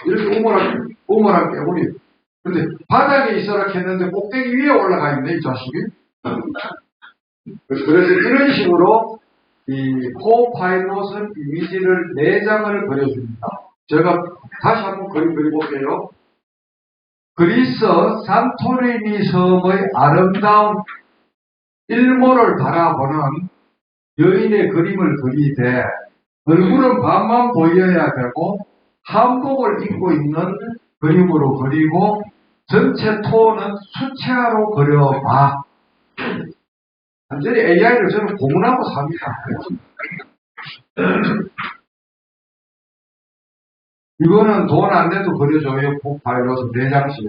이렇게 우물한 깨구리. 근데 바닥에 있어라 했는데 꼭대기 위에 올라가 있네, 이 자식이. 그래서 이런 식으로 이 코파일럿은 이미지를 4장을 그려줍니다. 제가 다시 한번 그림 그려볼게요. 그리스 산토리니 섬의 아름다운 일몰을 바라보는 여인의 그림을 그리되 얼굴은 반만 보여야 되고 한복을 입고 있는 그림으로 그리고 전체 톤은 수채화로 그려봐. 완전히 AI를 저는 고문하고 삽니다. 이거는 돈 안 내도 그려줘요. 파일럿은 4장씩.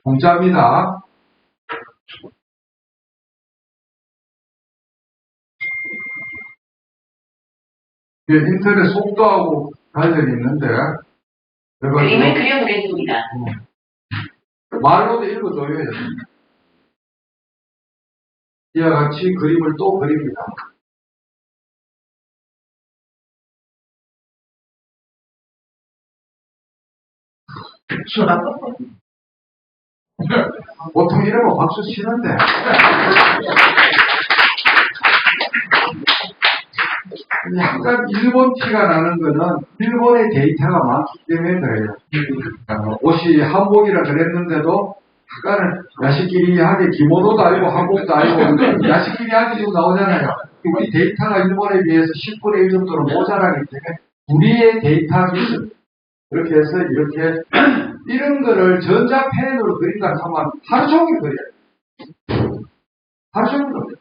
공짜입니다. 인터넷 속도하고 관련이 있는데 그림을 그려보겠습니다. 말로도 읽어줘요. 이와 같이 그림을 또 그립니다. 보통 이러면 박수 치는데 약간 일본 티가 나는 거는 일본의 데이터가 많기 때문에 그래요. 옷이 한복이라 그랬는데도 약간은 야시키리하게 기모노도 아니고 한복도 아니고 야시키리하게 지금 나오잖아요. 우리 데이터가 일본에 비해서 10분의 1 정도로 모자라기 때문에 우리의 데이터 기술 이렇게 해서 이렇게 이런 거를 전자펜으로 그린다 하면 하루 종일 그려요. 하루 종일 그려요.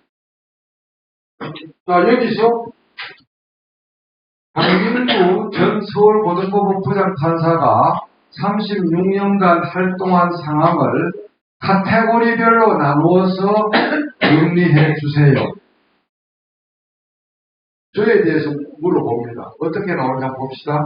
자, 여기서 강민구 전 서울고등법원 부장판사가 36년간 활동한 상황을 카테고리별로 나누어서 정리해 주세요. 저에 대해서 물어봅니다. 어떻게 나오냐 봅시다.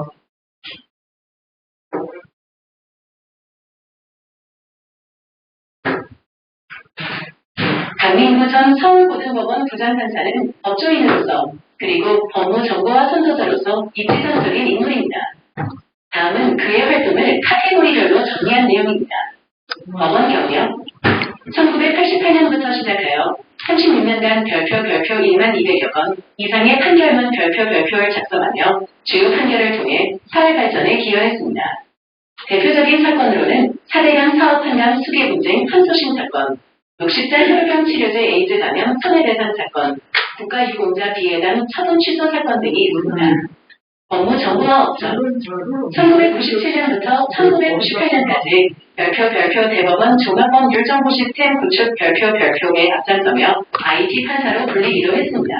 강민구 전 서울고등법원 부장판사는 법조인으로서 그리고 법무정보화 선도자로서 입지상적인 인물입니다. 다음은 그의 활동을 카테고리별로 정리한 내용입니다. 법원 경력 1988년부터 시작하여 36년간 별표 1만 200여 건 이상의 판결문 별표를 작성하며 주요 판결을 통해 사회 발전에 기여했습니다. 대표적인 사건으로는 4대강 사업한강 수계 분쟁 항소심 사건, 60자 혈병 치료제 에이즈 감염 손해배상 사건, 국가유공자 비해당 처분 취소 사건 등이 있습니다. 법무정보화 업적 1997년부터 1998년까지 별표 대법원 종합법률정보 시스템 구축 별표에 앞장서며 IT 판사로 불리기도 했습니다.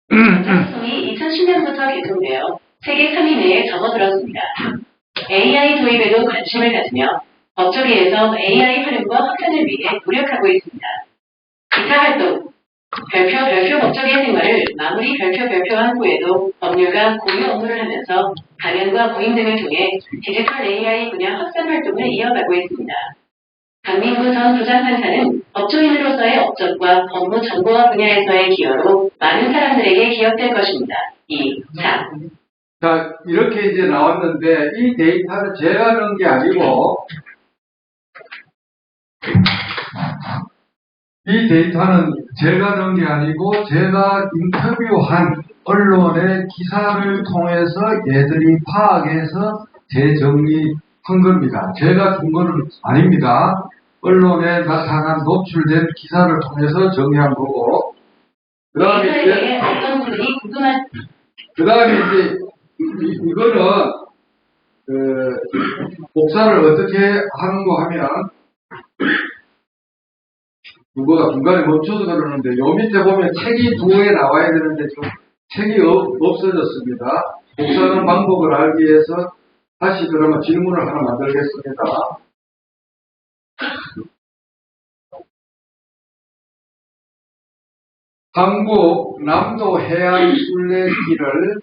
소송이 2010년부터 개통되어 세계 3위 내에 접어들었습니다. AI 도입에도 관심을 가지며 법조계에서 AI 활용과 확산을 위해 노력하고 있습니다. 기타 활동 별표 법조계 생활을 마무리 별표한 후에도 법률가 공유 업무를 하면서 강연과 모임 등을 통해 디지털 AI 분야 확산 활동을 이어가고 있습니다. 강민구 전 부장판사는 법조인으로서의 업적과 법무정보화 분야에서의 기여로 많은 사람들에게 기억될 것입니다. 2, 3. 자, 이렇게 이제 나왔는데, 이 데이터를 제가 넣은 게 아니고, 이 데이터는 제가 넣은 게 아니고, 제가 인터뷰한 언론의 기사를 통해서 얘들이 파악해서 재정리한 겁니다. 제가 준 거는 아닙니다. 언론에 나타난 노출된 기사를 통해서 정리한 거고, 그 다음에 이제, 어떤 분이 궁금한 그 다음에 이제, 이거는, 복사를 어떻게 하는가 하면, 누가 중간에 멈춰서 그러는데, 요 밑에 보면 책이 두 개 나와야 되는데, 지금 책이 없어졌습니다. 복사하는 방법을 알기 위해서 다시 그러면 질문을 하나 만들겠습니다. 한국 남도 해안 순례길을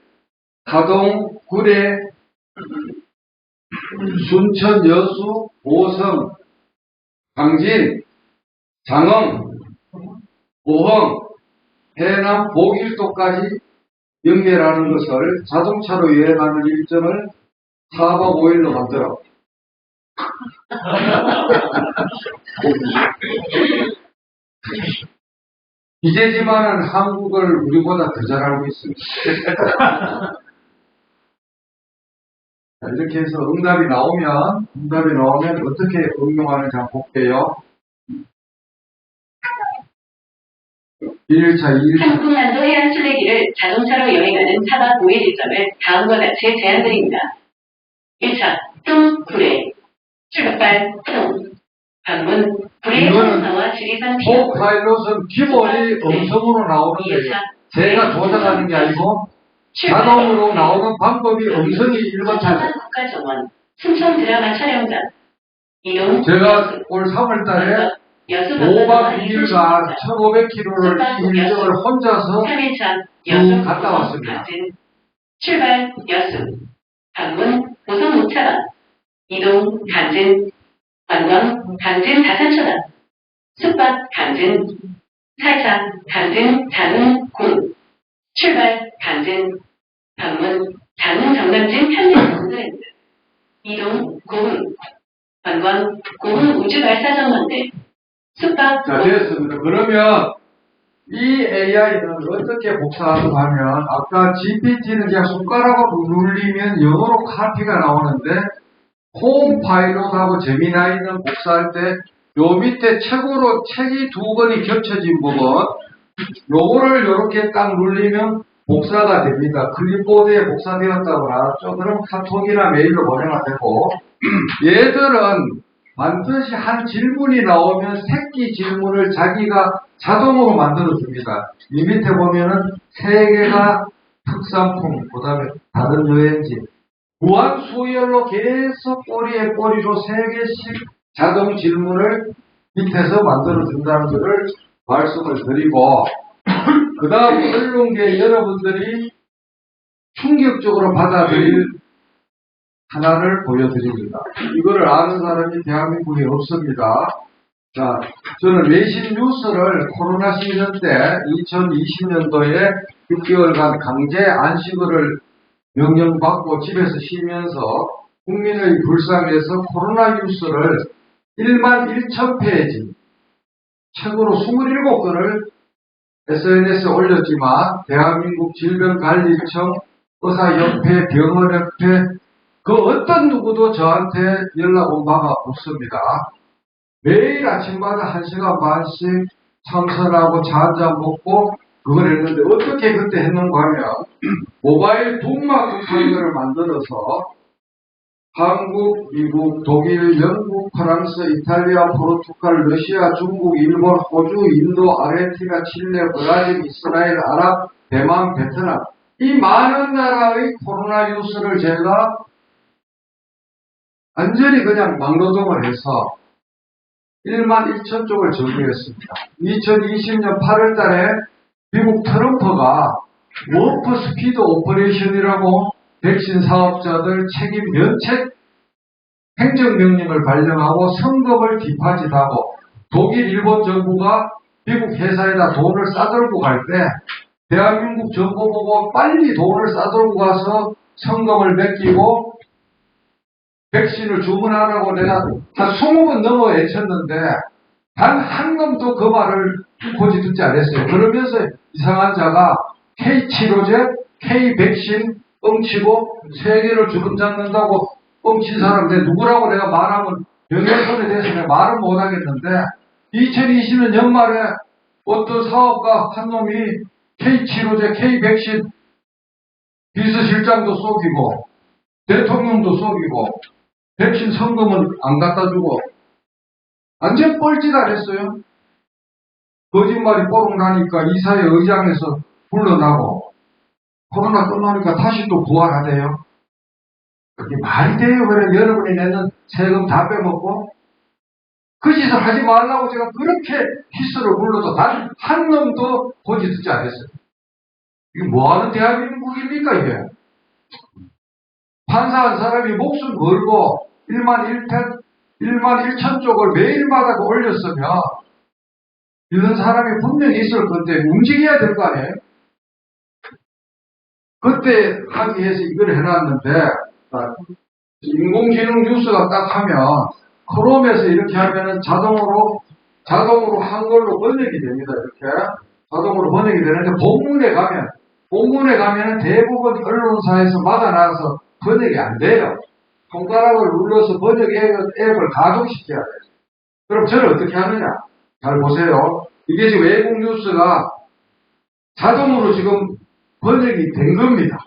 가동, 구례, 순천, 여수, 보성, 강진, 장흥, 보흥, 해남, 보길도까지 연결하는 것을 자동차로 여행하는 일정을 4박 5일로 만들어. 이제지만은 한국을 우리보다 더 잘 알고 있습니다. 자, 이렇게 해서 응답이 나오면 어떻게 응용하는지 한번 볼게요. 1일차, 2일차. 한국남도 해안 순례길을 자동차로 여행하는 4박 5일 일정을 다음과 같이 제안드립니다. 1차, 동, 구례. 출발, 동. 방문, 구례 성사와 지리산 피어. 파일럿은 기본이 음성으로 나오는데 제가 조작하는 게 아니고 자동으로 나오는 방법이 음성이 1번 차례. 국가정원, 순천 드라마 촬영장. 이동. 제가 올 3월 달에 5박 2일과 1,500km를 일정을 혼자서 3일차, 쭉 갔다 왔습니다. 출발, 여수. 방문, 고성 목차단. 이동, 강진. 관광, 강진 다산초단. 숙박, 강진. 4차, 강진, 장흥, 군. 출발, 강진. 방문, 장흥 정남진 편리정들랜드. 이동, 고흥. 관광, 고흥 우주발사정원대. 숙박. 자, 됐습니다. 그러면 이 AI는 어떻게 복사하고 하면 아까 GPT는 그냥 손가락으로 눌리면 영어로 카피가 나오는데 홈 파일럿하고 제미나이는 복사할 때 요 밑에 책으로 책이 두 권이 겹쳐진 부분 요거를 요렇게 딱 눌리면 복사가 됩니다. 클립보드에 복사되었다고 나왔죠. 그럼 카톡이나 메일로 보내면 되고 얘들은 반드시 한 질문이 나오면 새끼 질문을 자기가 자동으로 만들어줍니다. 이 밑에 보면은 세 개가 특산품, 그 다음에 다른 여행지, 무한 수열로 계속 꼬리에 꼬리로 세 개씩 자동 질문을 밑에서 만들어준다는 것을 말씀을 드리고, 그 다음 언론계 여러분들이 충격적으로 받아들일 하나를 보여드립니다. 이거를 아는 사람이 대한민국에 없습니다. 자, 저는 외신 뉴스를 코로나 시즌 때 2020년도에 6개월간 강제 안식을 명령받고 집에서 쉬면서 국민의 불쌍에서 코로나 뉴스를 1만 1천 페이지, 책으로 27권을 SNS에 올렸지만 대한민국 질병관리청, 의사협회, 병원협회 그 어떤 누구도 저한테 연락 온 바가 없습니다. 매일 아침마다 1시간 반씩 참선하고 차 한잔 먹고 그걸 했는데 어떻게 그때 했는가 하면 모바일 북마크 카메라를 만들어서 한국, 미국, 독일, 영국, 프랑스, 이탈리아, 포르투갈, 러시아, 중국, 일본, 호주, 인도, 아르헨티나, 칠레, 브라질, 이스라엘, 아랍, 대만, 베트남 이 많은 나라의 코로나 뉴스를 제가 완전히 그냥 막노동을 해서 1만 1천 쪽을 정리했습니다. 2020년 8월 달에 미국 트럼프가 워프 스피드 오퍼레이션이라고 백신 사업자들 책임 면책 행정명령을 발령하고 성금을 디파짓하고 독일, 일본 정부가 미국 회사에다 돈을 싸들고 갈 때 대한민국 정부 보고 빨리 돈을 싸들고 가서 성금을 맡기고 백신을 주문하라고 내가 한 20번 넘어 외쳤는데 단 한 놈도 그 말을 고지 듣지 않았어요. 그러면서 이상한 자가 K치료제, K백신 뻥치고 세계를 주름 잡는다고 뻥친 사람인데 누구라고 내가 말하면 명예훼손에 대해서 내가 말은 못하겠는데 2020년 연말에 어떤 사업가 한 놈이 K치료제, K백신 비서실장도 속이고 대통령도 속이고 백신 성금은 안 갖다 주고 완전 뻘짓 안 했어요. 거짓말이 뽀록 나니까 이사회 의장에서 물러나고 코로나 끝나니까 다시 또 부활하대요. 그게 말이 돼요? 그래 여러분이 내는 세금 다 빼먹고 그 짓을 하지 말라고 제가 그렇게 히스를 불러도 단 한 놈도 고지 듣지 않았어요. 이게 뭐하는 대한민국입니까 이게? 판사 한 사람이 목숨 걸고 1만 1천 쪽을 매일마다 올렸으면 이런 사람이 분명히 있을 건데 움직여야 될 거 아니에요? 그때 하기 위해서 이걸 해놨는데 인공지능 뉴스가 딱 하면 크롬에서 이렇게 하면은 자동으로 한글로 번역이 됩니다. 이렇게 자동으로 번역이 되는데 본문에 가면은 대부분 언론사에서 막아놔서 번역이 안 돼요. 손가락을 눌러서 번역 앱을 가동시켜야 돼요. 그럼 저는 어떻게 하느냐? 잘 보세요. 이게 지금 외국 뉴스가 자동으로 지금 번역이 된 겁니다.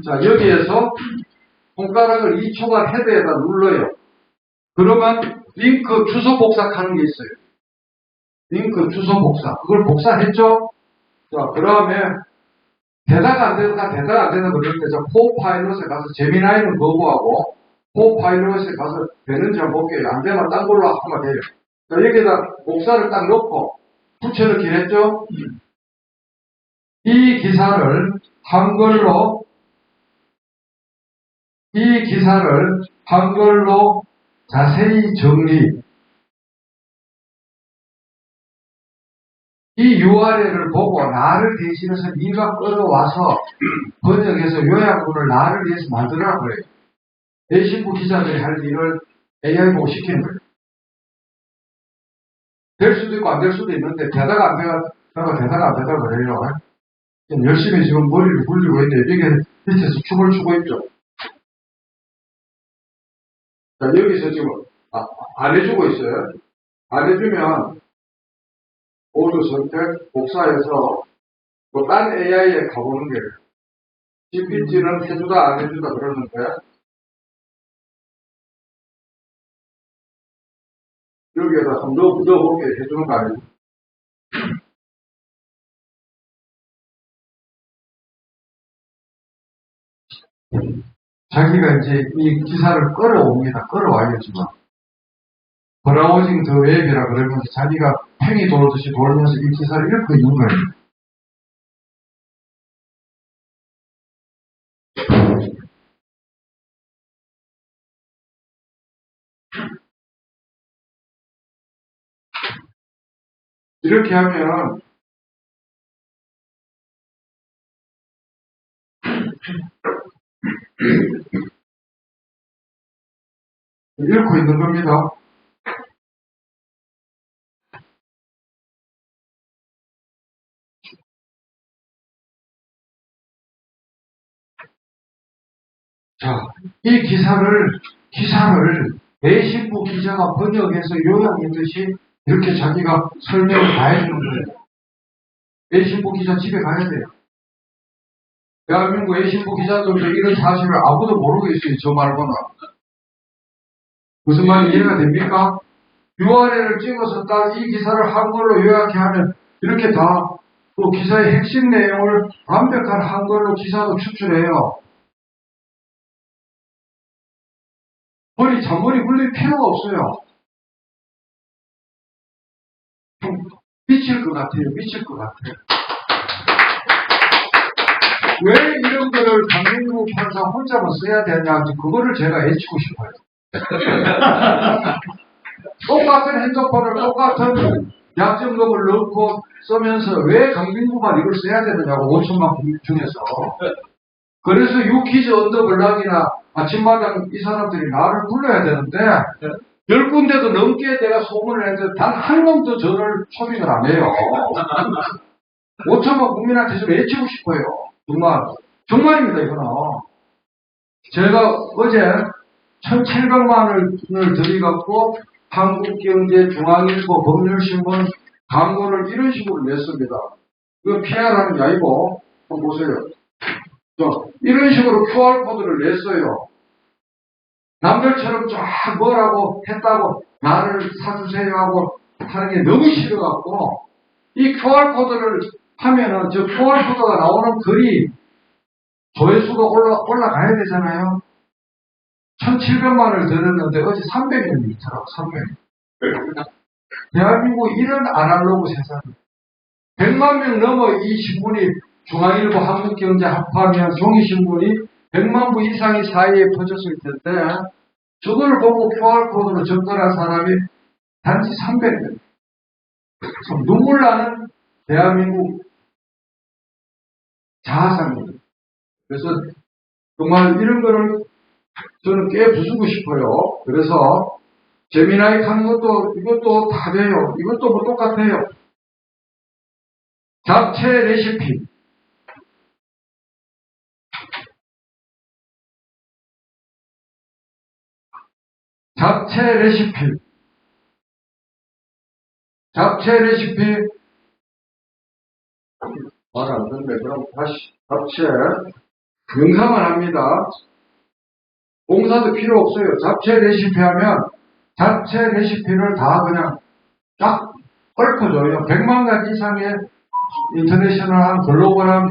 자, 여기에서 손가락을 2초간 헤드에다 눌러요. 그러면 링크 주소 복사하는 게 있어요. 링크 주소 복사. 그걸 복사했죠? 자, 그 다음에 대답 안 되는 그런데 저 코파일럿에 가서 제미나이는 거부하고 코파일럿에 가서 되는지 한번 볼게요. 안 되면 딴 걸로 하면 돼요. 자, 여기에다 복사를 딱 넣고 붙여넣기를 했죠? 이 기사를 한글로 자세히 정리. 이 URL을 보고 나를 대신해서 네가 끌어와서 번역해서 요약문을 나를 위해서 만들라고 그래요. A19 기자들이 할 일을 AI 보고 시키는 거예요. 될 수도 있고 안 될 수도 있는데 되다가 안 되다가 그래요. 열심히 지금 머리를 굴리고 있는데 이게 밑에서 춤을 추고 있죠. 자, 여기서 지금 안 해주고 있어요. 안 해주면 모두 선택, 복사해서 또 딴 AI에 가보는 거예요. GPT는 해주다 안 해주다 그러는데 여기에다 한번 넣어보게 해주는 거 아니에요? 자기가 이제 이 기사를 끌어와야지만 브라우징 더 웹이라 그러면서 자기가 팽이 돌듯이 돌면서 이 기사를 읽고 있는 거예요. 이렇게 하면 읽고 있는 겁니다. 자, 이 기사를 외신부 기자가 번역해서 요약했듯이 이렇게 자기가 설명을 다 해주는 거예요. 외신부 기자 집에 가야 돼요. 대한민국 외신부 기자들도 이런 사실을 아무도 모르겠어요. 저 말고는. 무슨 말이 이해가 됩니까? URL을 찍어서 딱 이 기사를 한글로 요약해 하면 이렇게 다 그 기사의 핵심 내용을 완벽한 한글로 기사도 추출해요. 잔머리 굴릴 필요가 없어요. 미칠 것 같아요. 미칠 것 같아요. 왜 이런 거를 강민구 판사 혼자만 써야 되냐, 그거를 제가 애치고 싶어요. 똑같은 핸드폰을 똑같은 약정금을 넣고 쓰면서 왜 강민구만 이걸 써야 되느냐고, 5천만 국민 중에서. 그래서 유키즈 언더블락이나 아침마당 이 사람들이 나를 불러야 되는데 10군데도 넘게 내가 소문을 했는데 단 한 놈도 저를 초빙을 안 해요. 5천만 국민한테 좀 외치고 싶어요. 정말입니다. 이거는 제가 어제 1,700만 원을 들여갖고 한국경제중앙일보 법률신문 광고를 이런 식으로 냈습니다. 이거 PR하는 게 아니고 한번 보세요. 이런 식으로 QR코드를 냈어요. 남들처럼 쫙 뭐라고 했다고 나를 사주세요 하고 하는 게 너무 싫어갖고 이 QR코드를 하면은 저 QR코드가 나오는 글이 조회수가 올라가야 되잖아요. 1,700만 원을 들었는데 어제 300명이 있더라고. 300명. 대한민국 이런 아날로그 세상 100만 명 넘어 이 신문이 중앙일보 한국경제 합하면 종이신문이 100만 부 이상이 사이에 퍼졌을 텐데 저걸 보고 QR코드로 접근한 사람이 단지 300명. 눈물 나는 대한민국 자아상입니다. 그래서 정말 이런 거를 저는 꽤 부수고 싶어요. 그래서 재미나게 하는 것도 이것도 다 돼요. 이것도 뭐 똑같아요. 잡채 레시피. 잡채 레시피. 말 안 듣네. 그럼 다시 잡채. 영상을 합니다. 공사도 필요 없어요. 잡채 레시피 하면 잡채 레시피를 다 그냥 딱 얽혀줘요. 100만 가지 이상의 인터내셔널한 글로벌한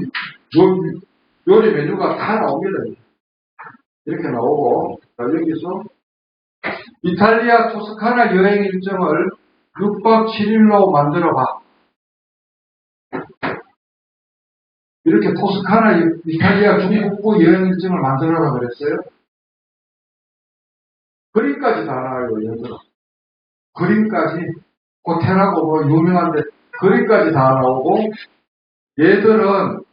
요리 메뉴가 다 나옵니다. 이렇게 나오고, 자, 여기서 이탈리아 토스카나 여행 일정을 6박 7일로 만들어봐. 이렇게 토스카나 이탈리아 중북부 여행 일정을 만들어라 그랬어요. 그림까지 다 나와요, 얘들은. 그림까지, 호텔하고 뭐 유명한데, 그림까지 다 나오고, 얘들은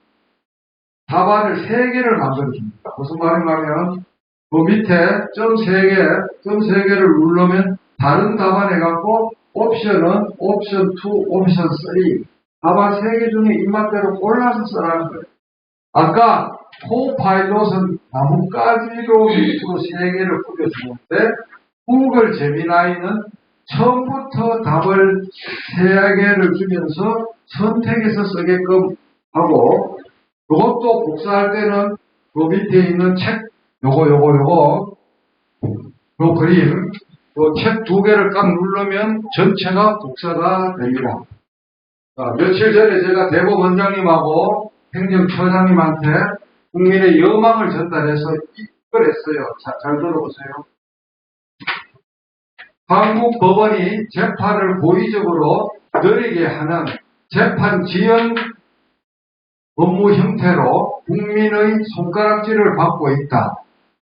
답안을 3개를 만들어줍니다. 무슨 말인가 하면, 그 밑에 점 3개를 누르면 다른 답안 해갖고, 옵션은 옵션 2, 옵션 3. 답안 3개 중에 입맛대로 골라서 쓰라는 거예요. 아까 코파일럿은 나뭇가지로 밑으로 3개를 뿌려주는데 구글 제미나이는 처음부터 답을 3개를 주면서 선택해서 쓰게끔 하고 이것도 복사할 때는 그 밑에 있는 책 요거 요 그림 요 책 2개를 딱 누르면 전체가 복사가 됩니다. 며칠 전에 제가 대법원장님하고 행정처장님한테 국민의 여망을 전달해서 이걸 했어요. 잘 들어보세요. 한국 법원이 재판을 고의적으로 느리게 하는 재판 지연 업무 형태로 국민의 손가락질을 받고 있다.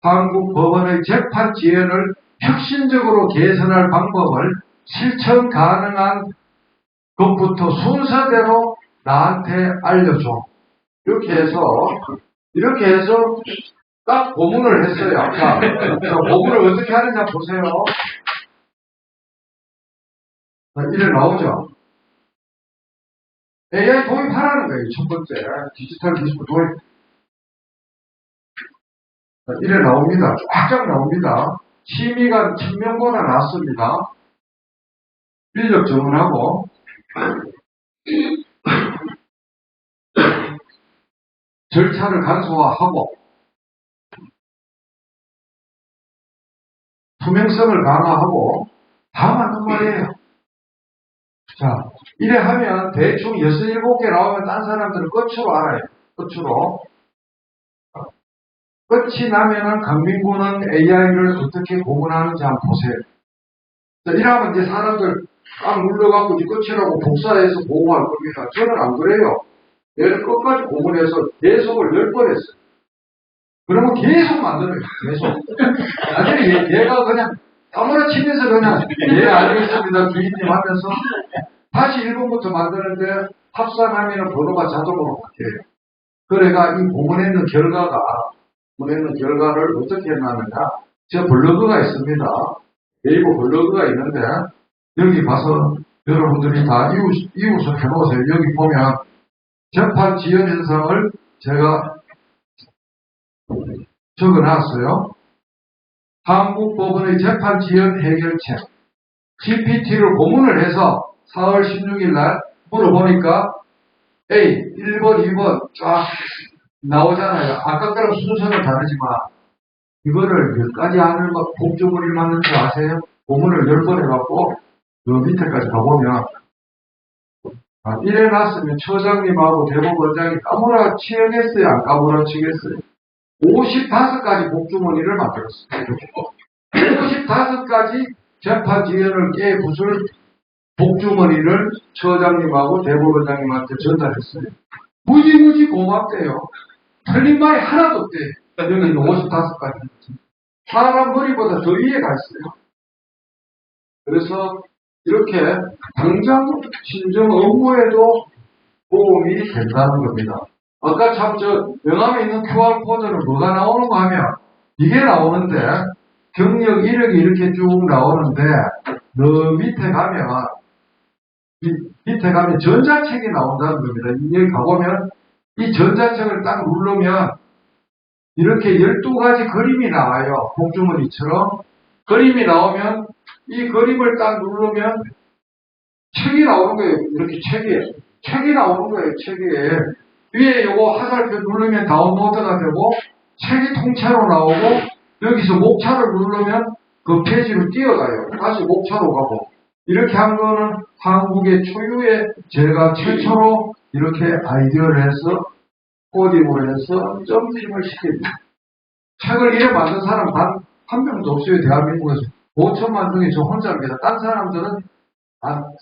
한국 법원의 재판 지연을 혁신적으로 개선할 방법을 실천 가능한 그것부터 순서대로 나한테 알려줘. 이렇게 해서 딱 고문을 했어요. 아까. 자, 고문을 어떻게 하느냐 보세요. 자, 이래 나오죠. AI 도입하라는 거예요. 첫 번째. 디지털 기술 도입. 자, 이래 나옵니다. 쫙쫙 나옵니다. 심의가 1000명보다 낮습니다. 인력 정원하고 절차를 간소화하고 투명성을 강화하고 다 맞는 말이에요. 자, 이래 하면 대충 6, 7개 나오면 딴 사람들은 끝으로 알아요. 끝으로. 끝이 나면은 강민구는 AI를 어떻게 고문하는지 한번 보세요. 자, 이러면 이제 사람들 딱 눌러갖고 이 끝이라고 복사해서 보고할 겁니다. 저는 안 그래요. 얘를 끝까지 고문해서 계속을 10번 했어요. 그러면 계속 만들어요. 계속. 나중에 얘가 그냥 아무렇치면서 그냥 예 알겠습니다 주인님 하면서 다시 1번부터 만드는데 합산하면 번호가 자동으로 바뀌어요. 그래가 이 고문했는 결과를 어떻게 해놨느냐. 제 블로그가 있습니다. 네이버 블로그가 있는데 여기 가서 여러분들이 다 이웃을 해보세요. 여기 보면 재판 지연 현상을 제가 적어놨어요. 한국법원의 재판 지연 해결책 GPT를 고문을 해서 4월 16일 날 물어보니까 A 1번 2번 쫙 나오잖아요. 아까 거랑 순서는 다르지만 이거를 몇 가지 안을 막 복주머리를 만든 줄 아세요? 고문을 10번 해갖고 그 밑에까지 가보면 이래 놨으면 처장님하고 대법원장이 까무라치겠어요? 안 까무라치겠어요? 55가지 복주머니를 만들었어요. 55가지 재판 지연을 깨부술 복주머니를 처장님하고 대법원장님한테 전달했어요. 무지무지 고맙대요. 틀린 말이 하나도 없대요. 여기 55가지. 사람 머리보다 더 위에 가 있어요. 그래서 이렇게 당장 신정 업무에도 도움이 된다는 겁니다. 아까 참 명함에 있는 QR코드는 뭐가 나오는가 하면 이게 나오는데 경력 이력이 이렇게 쭉 나오는데 너 밑에 가면 전자책이 나온다는 겁니다. 여기 가보면 이 전자책을 딱 누르면 이렇게 12가지 그림이 나와요. 복주머니처럼. 그림이 나오면 이 그림을 딱 누르면 책이 나오는 거예요. 이렇게 책이 나오는 거예요. 책이. 위에 요거 화살표 누르면 다운로드가 되고 책이 통째로 나오고 여기서 목차를 누르면 그 페이지로 뛰어가요. 다시 목차로 가고. 이렇게 한 거는 한국의 초유의 제가 최초로 이렇게 아이디어를 해서 코딩을 해서 점핑을 시킵니다. 책을 이래 만든 사람 단 한 명도 없어요. 대한민국에서. 5천만 중에 저 혼자입니다. 딴 사람들은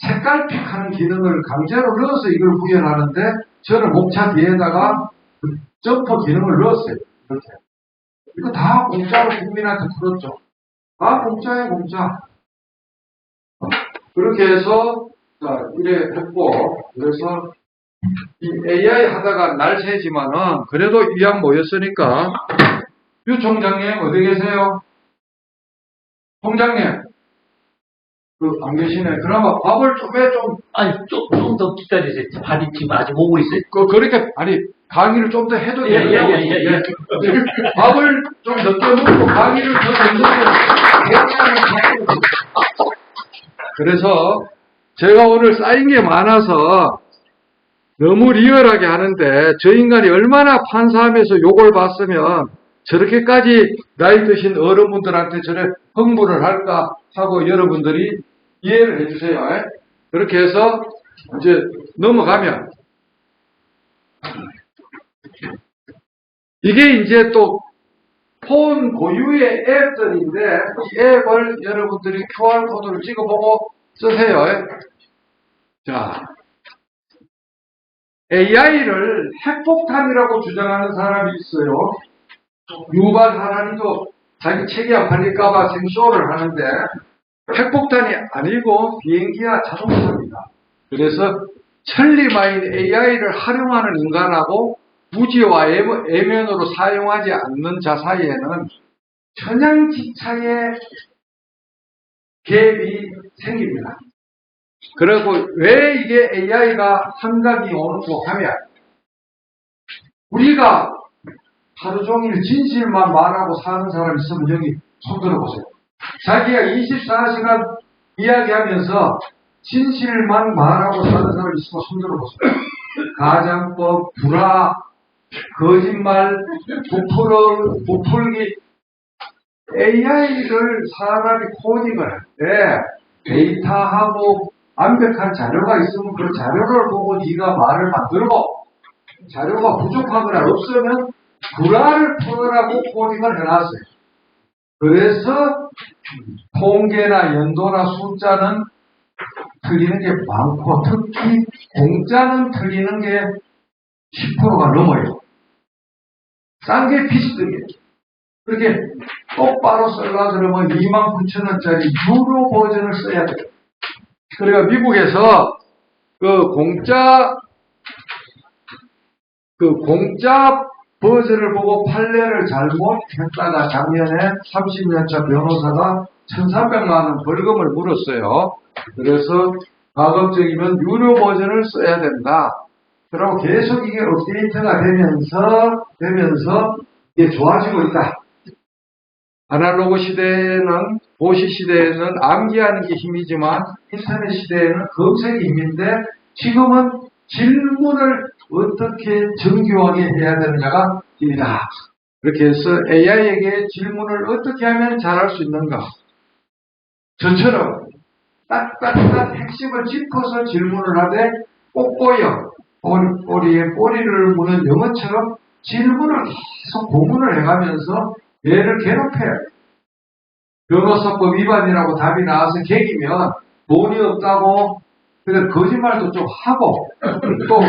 색깔픽하는 기능을 강제로 넣어서 이걸 구현하는데 저는 목차 뒤에다가 그 점퍼 기능을 넣었어요. 이렇게. 이거 다 공짜로 국민한테 풀었죠. 다 공짜예요, 공짜. 그렇게 해서 이래 했고, 그래서 이 AI 하다가 날 새지만은 그래도 이왕 모였으니까 유 총장님 어디 계세요? 총장님 안 계시네. 그나마 밥을 좀 아니, 좀 더 기다리세요. 밥이 지금 아직 오고 있어요. 그렇게, 강의를 좀 더 해도 돼요. 예. 밥을 좀 늦게 먹고 강의를 더 늦게 그래서 제가 오늘 쌓인 게 많아서 너무 리얼하게 하는데 저 인간이 얼마나 판사하면서 욕을 봤으면 저렇게까지 나이 드신 어른분들한테 저래 흥분을 할까 하고 여러분들이 이해를 해주세요. 그렇게 해서 이제 넘어가면 이게 이제 또 폰 고유의 앱들인데 이 앱을 여러분들이 QR코드를 찍어보고 쓰세요. 자, AI를 핵폭탄이라고 주장하는 사람이 있어요. 유발 하나님도 자기 책이 안 팔릴까봐 생쇼를 하는데 핵폭탄이 아니고 비행기와 자동차입니다. 그래서 천리마인 AI를 활용하는 인간하고 무지와 애면으로 사용하지 않는 자 사이에는 천양지차의 갭이 생깁니다. 그리고 왜 이게 AI가 환각이 오는고 하면 우리가 하루 종일 진실만 말하고 사는 사람 있으면 여기 손 들어보세요. 자기가 24시간 이야기하면서 진실만 말하고 사는 사람 있으면 손 들어보세요. 가장법, 불화, 거짓말, 부풀기, AI를 사람이 코딩을 할 때 데이터하고 완벽한 자료가 있으면 그 자료를 보고 네가 말을 만들고 자료가 부족하거나 없으면 불화를 풀으라고 코딩을 해놨어요. 그래서 통계나 연도나 숫자는 틀리는 게 많고 특히 공짜는 틀리는 게 10%가 넘어요. 싼 게 비슷해요. 그렇게 똑바로 쓰려 그러면 29,000원짜리 유료 버전을 써야 돼요. 그러니까 미국에서 그 공짜 버전을 보고 판례를 잘못했다가 작년에 30년차 변호사가 1,300만 원 벌금을 물었어요. 그래서 가급적이면 유료 버전을 써야 된다. 그리고 계속 이게 업데이트가 되면서 이게 좋아지고 있다. 아날로그 시대에는, 고시 시대에는 암기하는 게 힘이지만 인터넷 시대에는 검색이 힘인데 지금은 질문을 어떻게 정교하게 해야 되느냐가 힘이다. 그렇게 해서 AI에게 질문을 어떻게 하면 잘할 수 있는가. 저처럼 딱딱딱 핵심을 짚어서 질문을 하되 꼬꼬여 꼬리에 꼬리를 무는 영어처럼 질문을 계속 고문을 해가면서 얘를 괴롭혀요. 변호사법 위반이라고 답이 나와서 개기면 돈이 없다고 그래서 거짓말도 좀 하고 또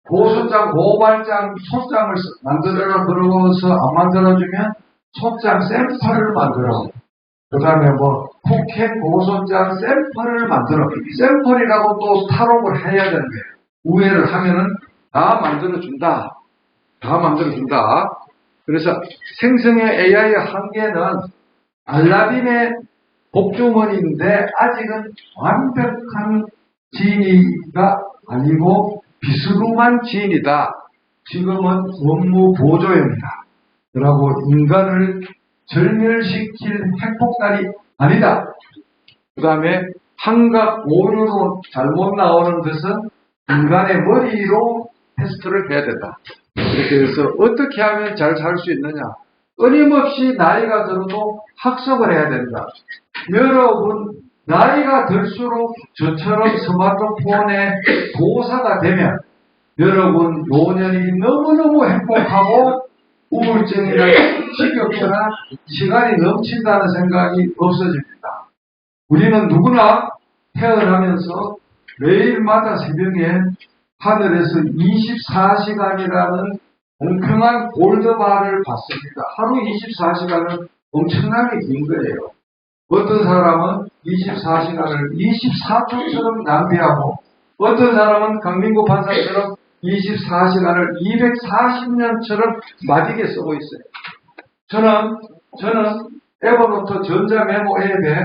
고소장, 고발장, 소장을 만들어라 그러고서 안 만들어주면 소장 샘플을 만들어. 그 다음에 뭐 포켓 고소장 샘플을 만들어. 샘플이라고 또 탈옥을 해야 되는 거예요. 우회를 하면은 다 만들어준다. 다 만들어준다. 그래서 생성형 AI의 한계는 알라딘의 복주머니인데 아직은 완벽한 지니가 아니고 비스름한 지인이다. 지금은 업무 보조입니다. 그러고 인간을 절멸시킬 핵폭탄이 아니다. 그 다음에 한각 오류로 잘못 나오는 것은 인간의 머리로 테스트를 해야 된다. 이렇게 해서 어떻게 하면 잘 살 수 있느냐. 끊임없이 나이가 들어도 학습을 해야 된다. 여러분 나이가 들수록 저처럼 스마트폰의 도사가 되면 여러분 노년이 너무너무 행복하고 우울증이나 지겹거나 시간이 넘친다는 생각이 없어집니다. 우리는 누구나 태어나면서 매일마다 새벽에 하늘에서 24시간이라는 공평한 골드바를 받습니다. 하루 24시간은 엄청나게 긴 거예요. 어떤 사람은 24시간을 24초처럼 낭비하고 어떤 사람은 강민구 판사처럼 24시간을 240년처럼 마디게 쓰고 있어요. 저는 에버노트 전자메모 앱에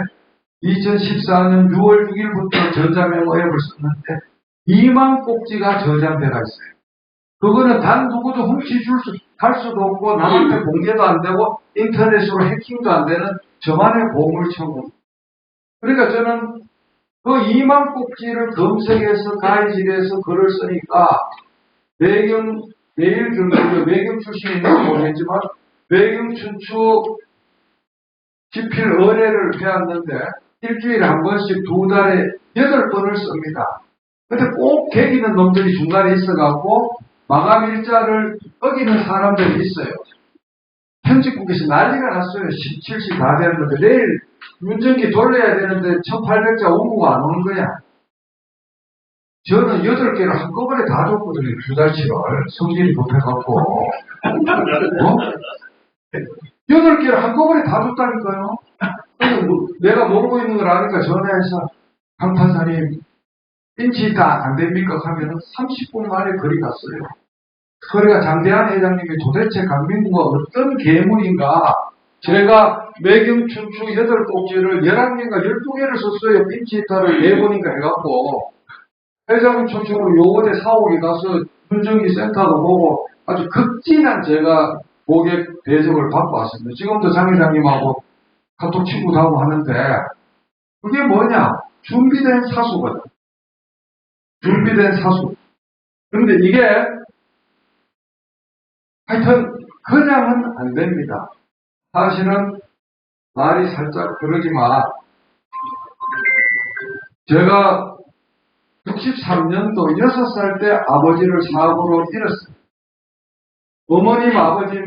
2014년 6월 6일부터 전자메모 앱을 썼는데 2만 꼭지가 저장돼가 있어요. 그거는 단 누구도 할 수도 없고 남한테 공개도 안 되고 인터넷으로 해킹도 안 되는 저만의 보물처럼. 그러니까 저는 그 2만 꼭지를 검색해서 가이질해서 글을 쓰니까 외경 출신인지 모르겠지만 외경 춘추 집필 의뢰를 해왔는데 일주일에 한 번씩 2달에 8번을 씁니다. 근데 꼭 개기는 놈들이 중간에 있어갖고 마감 일자를 어기는 사람들이 있어요. 편집국에서 난리가 났어요. 17시 다 되는데 내일 운전기 돌려야 되는데 1800자 원고가 안 오는 거야. 저는 8개를 한꺼번에 다 줬거든요. 2달치를. 성질이 급해갖고. 8개를 한꺼번에 다 줬다니까요. 내가 모르고 있는 걸 아니까 전화해서 강 판사님 인치다 안 됩니까? 하면은 30분 만에 거리 갔어요. 그러니까 장대한 회장님이 도대체 강민구가 어떤 괴물인가? 제가 매경춘추 8꼭지를 11개인가 12개를 썼어요. 인치타를 4번인가 해갖고 회장님 초청으로 요원에 사옥에 가서 hun정기 센터도 보고 아주 극진한 제가 고객 대접을 받고 왔습니다. 지금도 장 회장님하고 카톡 친구도 하고 하는데 그게 뭐냐? 준비된 사수거든. 준비된 사수. 근데 이게 하여튼 그냥은 안 됩니다. 사실은 말이 살짝 그러지만 제가 63년도 6살 때 아버지를 사고로 잃었어요. 어머님 아버지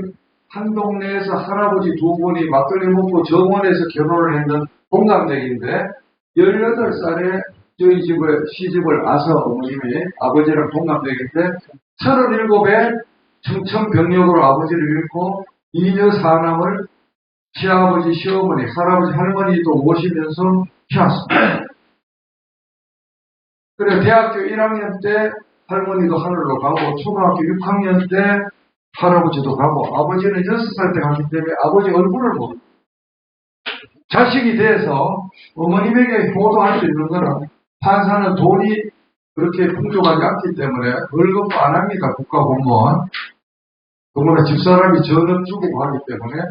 한 동네에서 할아버지 2분이 막걸리 먹고 정원에서 결혼을 했는 동갑내기인데 18살에 저희 집에 시집을 와서 어머님이 아버지랑 동갑내기인데 37에 청천벽력으로 아버지를 잃고 이녀 사남을 시아버지, 시어머니, 할아버지, 할머니도 모시면서 키웠습니다. 그래 대학교 1학년 때 할머니도 하늘로 가고 초등학교 6학년 때 할아버지도 가고 아버지는 6살 때 갔기 때문에 아버지 얼굴을 보고 자식이 돼서 어머님에게 효도할 수 있는 거는 판사는 돈이 그렇게 풍족하지 않기 때문에 월급도 안 합니다. 국가공무원. 그거는 집사람이 전업 주고 하기 때문에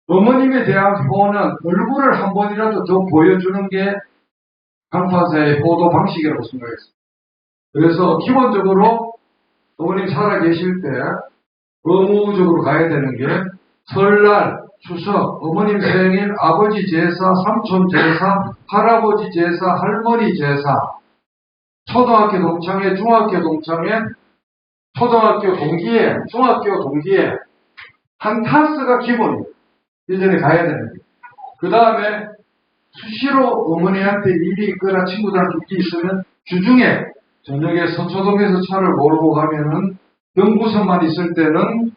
어머님에 대한 효는 얼굴을 한 번이라도 더 보여주는 게 강판사의 효도 방식이라고 생각했습니다. 그래서 기본적으로 어머님 살아계실 때 의무적으로 가야 되는 게 설날, 추석, 어머님 생일, 아버지 제사, 삼촌 제사, 할아버지 제사, 할머니 제사, 초등학교 동창회, 중학교 동창회, 초등학교 동기회, 중학교 동기회 한 타스가 기본이에요. 예전에 가야 되는 게. 그 다음에 수시로 어머니한테 일이 있거나 친구들한테 일이 있으면 주중에 저녁에 서초동에서 차를 몰고 가면은 경부선만 있을 때는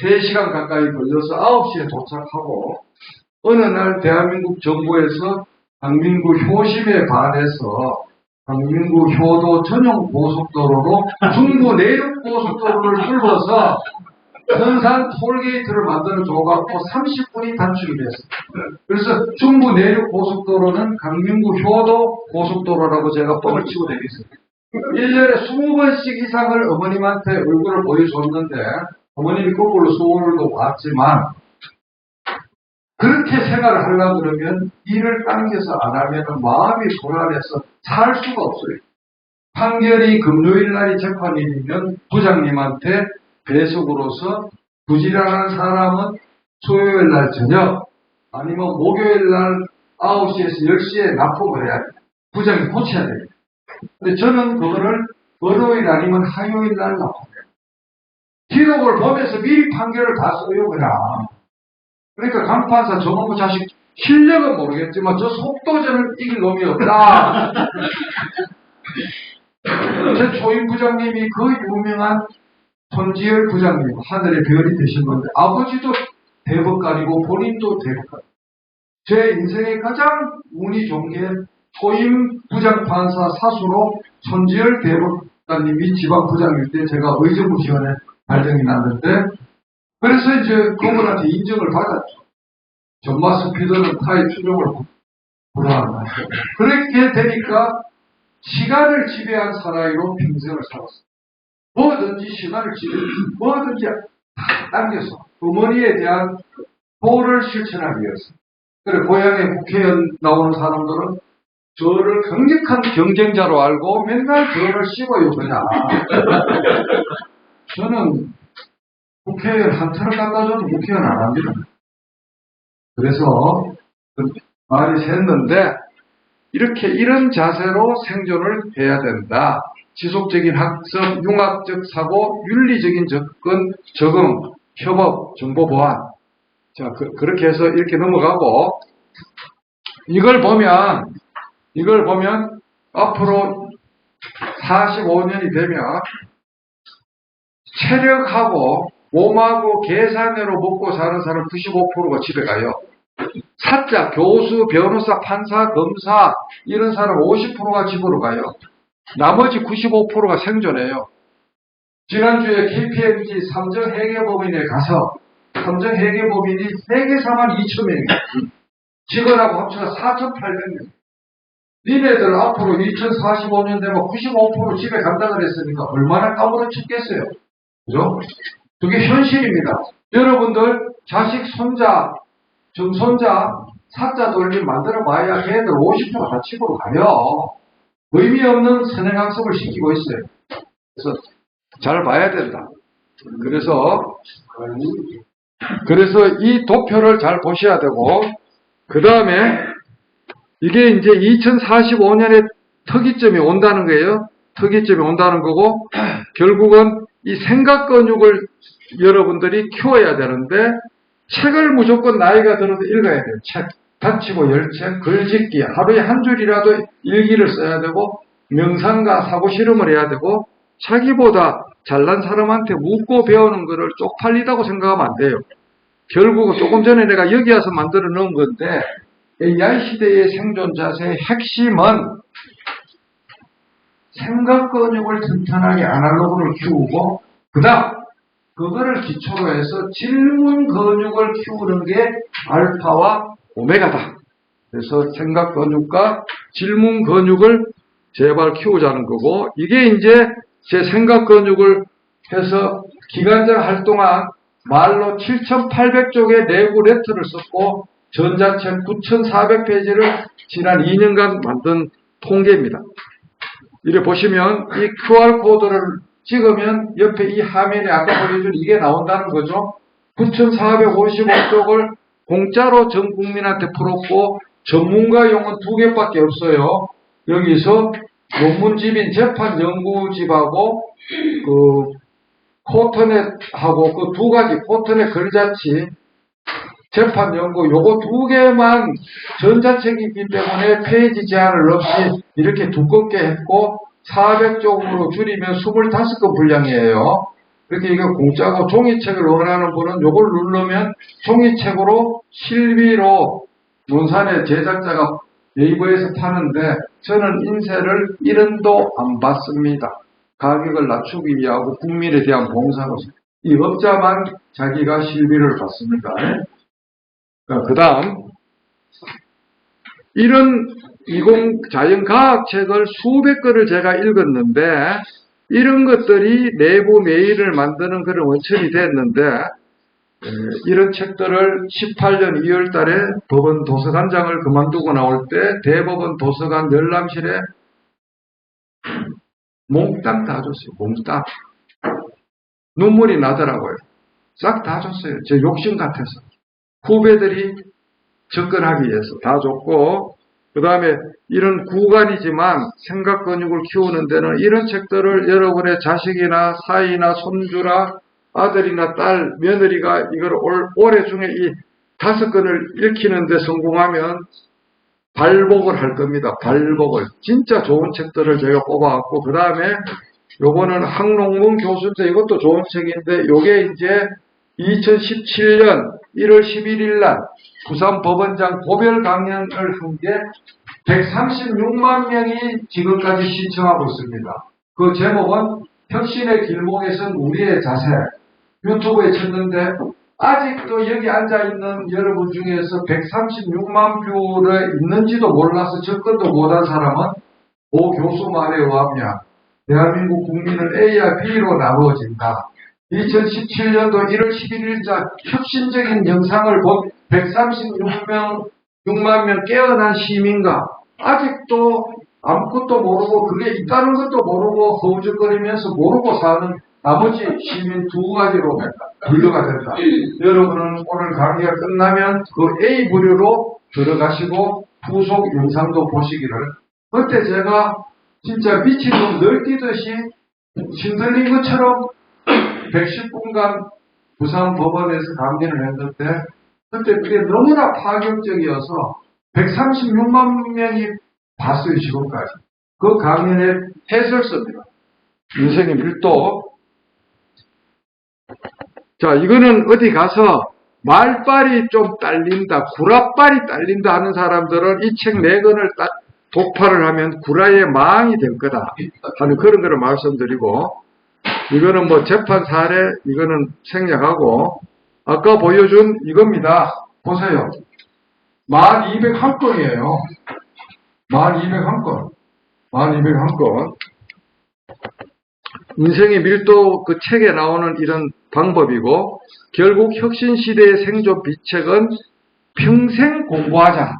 3시간 가까이 걸려서 9시에 도착하고 어느 날 대한민국 정부에서 강민구 효심에 반해서 강민구 효도 전용 고속도로로 중부 내륙 고속도로를 뚫어서 선산 톨게이트를 만들어 줘갖고 30분이 단축이 됐어요. 그래서 중부 내륙 고속도로는 강민구 효도 고속도로라고 제가 뻥을 치고 다녔어요. 1년에 20번씩 이상을 어머님한테 얼굴을 보여줬는데 어머님이 거꾸로 서울도 왔지만 그렇게 생활을 하려고 그러면 일을 당겨서 안 하면 마음이 불안해서 살 수가 없어요. 판결이 금요일 날이 재판일이면 부장님한테 배석으로서 부지런한 사람은 수요일 날 저녁 아니면 목요일 날 9시에서 10시에 납품을 해야 돼요. 부장이 고쳐야 돼요. 근데 저는 그거를 월요일 아니면 화요일 날 납품해요. 기록을 보면서 미리 판결을 다 써요, 그냥. 그러니까 강판사 저놈의 자식 실력은 모르겠지만 저 속도전을 이길 놈이 없다. 제 초임 부장님이 그 유명한 손지열 부장님, 하늘의 별이 되신 건데 아버지도 대법관이고 본인도 대법관. 제 인생에 가장 운이 좋은 게 초임 부장판사 사수로 손지열 대법관님이 지방부장일 때 제가 의정부 지원에 발령이 났는데 그래서 이제 그분한테 인정을 받았죠. 전마 스피드는 타의 추종을 불허한다. 그렇게 되니까 시간을 지배한 사나이로 평생을 살았어요. 뭐든지 시간을 지배, 뭐든지 다 당겨서 어머니에 대한 도를 실천하기 위해서. 그래 고향에 국회의원 나오는 사람들은 저를 강력한 경쟁자로 알고 맨날 저를 씹어요 그냥. 저는 국회의원 한 차를 갖다 줘도 국회의원 안 합니다. 그래서 말이 샜는데 이렇게 이런 자세로 생존을 해야 된다. 지속적인 학습, 융합적 사고, 윤리적인 접근, 적응, 협업, 정보 보안. 자, 그렇게 해서 이렇게 넘어가고 이걸 보면 앞으로 45년이 되면 체력하고 몸하고 계산으로 먹고 사는 사람 95%가 집에 가요. 사자, 교수, 변호사, 판사, 검사 이런 사람 50%가 집으로 가요. 나머지 95%가 생존해요. 지난주에 KPMG 삼정회계법인에 가서 삼정회계법인이 회계사만 2,000명이에요. 직원하고 합쳐서 4,800명. 니네들 앞으로 2045년 되면 95% 집에 간다 그랬으니까 얼마나 까무러쳤겠어요. 그죠? 그게 현실입니다. 여러분들 자식, 손자, 정손자, 사자 돌림 만들어 봐야 걔들 50%가 집으로 가요. 의미 없는 선행학습을 시키고 있어요. 그래서 잘 봐야 된다. 그래서 이 도표를 잘 보셔야 되고, 그 다음에 이게 이제 2045년에 특이점이 온다는 거예요. 특이점이 온다는 거고, 결국은 이 생각 근육을 여러분들이 키워야 되는데, 책을 무조건 나이가 들어도 읽어야 돼요. 책. 다치고 열책, 글짓기, 하루에 한 줄이라도 일기를 써야 되고, 명상과 사고 실험을 해야 되고, 자기보다 잘난 사람한테 묻고 배우는 거를 쪽팔리다고 생각하면 안 돼요. 결국은 조금 전에 내가 여기 와서 만들어 놓은 건데, AI 시대의 생존 자세의 핵심은 생각 근육을 튼튼하게 아날로그를 키우고, 그 다음, 그거를 기초로 해서 질문 근육을 키우는 게 알파와 오메가다. 그래서 생각 근육과 질문 근육을 제발 키우자는 거고, 이게 이제 제 생각 근육을 해서 기간장 활동한 말로 7,800쪽의 내부 레터를 썼고, 전자책 9,400페이지를 지난 2년간 만든 통계입니다. 이래 보시면 이 QR코드를 찍으면 옆에 이 화면에 아까 보여준 이게 나온다는 거죠. 9,455쪽을 공짜로 전 국민한테 풀었고, 전문가 용은 2개밖에 없어요. 여기서 논문집인 재판 연구집하고 그 코터넷하고 그 2가지 코터넷 글자치 재판 연구 요거 2개만 전자책이기 때문에 페이지 제한을 없이 이렇게 두껍게 했고, 400쪽으로 줄이면 25건 분량이에요. 그렇게 이거 공짜고, 종이책을 원하는 분은 요걸 누르면 종이책으로 실비로 논산의 제작자가 네이버에서 파는데, 저는 인쇄를 1원도 안 받습니다. 가격을 낮추기 위하고 국민에 대한 봉사로서 이 업자만 자기가 실비를 받습니다. 그 다음, 이런 자연과학 책을 수백 권을 제가 읽었는데, 이런 것들이 내부 메일을 만드는 그런 원천이 됐는데, 이런 책들을 18년 2월 달에 법원 도서관장을 그만두고 나올 때 대법원 도서관 열람실에 몽땅 다 줬어요. 몽땅. 눈물이 나더라고요. 싹 다 줬어요. 제 욕심 같아서. 후배들이 접근하기 위해서 다 줬고, 그 다음에 이런 구간이지만 생각 근육을 키우는 데는 이런 책들을 여러분의 자식이나 사이나 손주나 아들이나 딸, 며느리가 이걸 올해 중에 이 5권을 읽히는 데 성공하면 발복을 할 겁니다. 발복을. 진짜 좋은 책들을 제가 뽑아왔고, 그 다음에 요거는 항농문 교수인데 이것도 좋은 책인데, 요게 이제 2017년 1월 11일 날 부산 법원장 고별 강연을 한 게 136만 명이 지금까지 신청하고 있습니다. 그 제목은 혁신의 길목에선 우리의 자세. 유튜브에 쳤는데 아직도 여기 앉아있는 여러분 중에서 136만 뷰를 있는지도 몰라서 접근도 못한 사람은 오 교수 말에 의하면 대한민국 국민은 A와 B로 나누어진다. 2017년도 1월 11일자 혁신적인 영상을 본 136만 명 깨어난 시민과 아직도 아무것도 모르고 그게 있다는 것도 모르고 허우적거리면서 모르고 사는 나머지 시민 2가지로 분류가 된다. 여러분은 오늘 강의가 끝나면 그 A 부류로 들어가시고 후속 영상도 보시기를. 그때 제가 진짜 미친놈 널뛰듯이 신들린 것처럼 110분간 부산 법원에서 강의를 했는데, 그때 그게 너무나 파격적이어서 136만 명이 봤어요, 지금까지. 그 강연의 해설서입니다. 인생의 밀도. 자, 이거는 어디 가서 말빨이 좀 딸린다, 구라빨이 딸린다 하는 사람들은 이 책 4권을 딱 독파를 하면 구라의 망이 될 거다 하는 그런 거를 말씀드리고, 이거는 뭐 재판 사례, 이거는 생략하고, 아까 보여준 이겁니다. 보세요. 1201건이에요. 1201건. 1201건. 인생의 밀도 그 책에 나오는 이런 방법이고, 결국 혁신시대의 생존 비책은 평생 공부하자.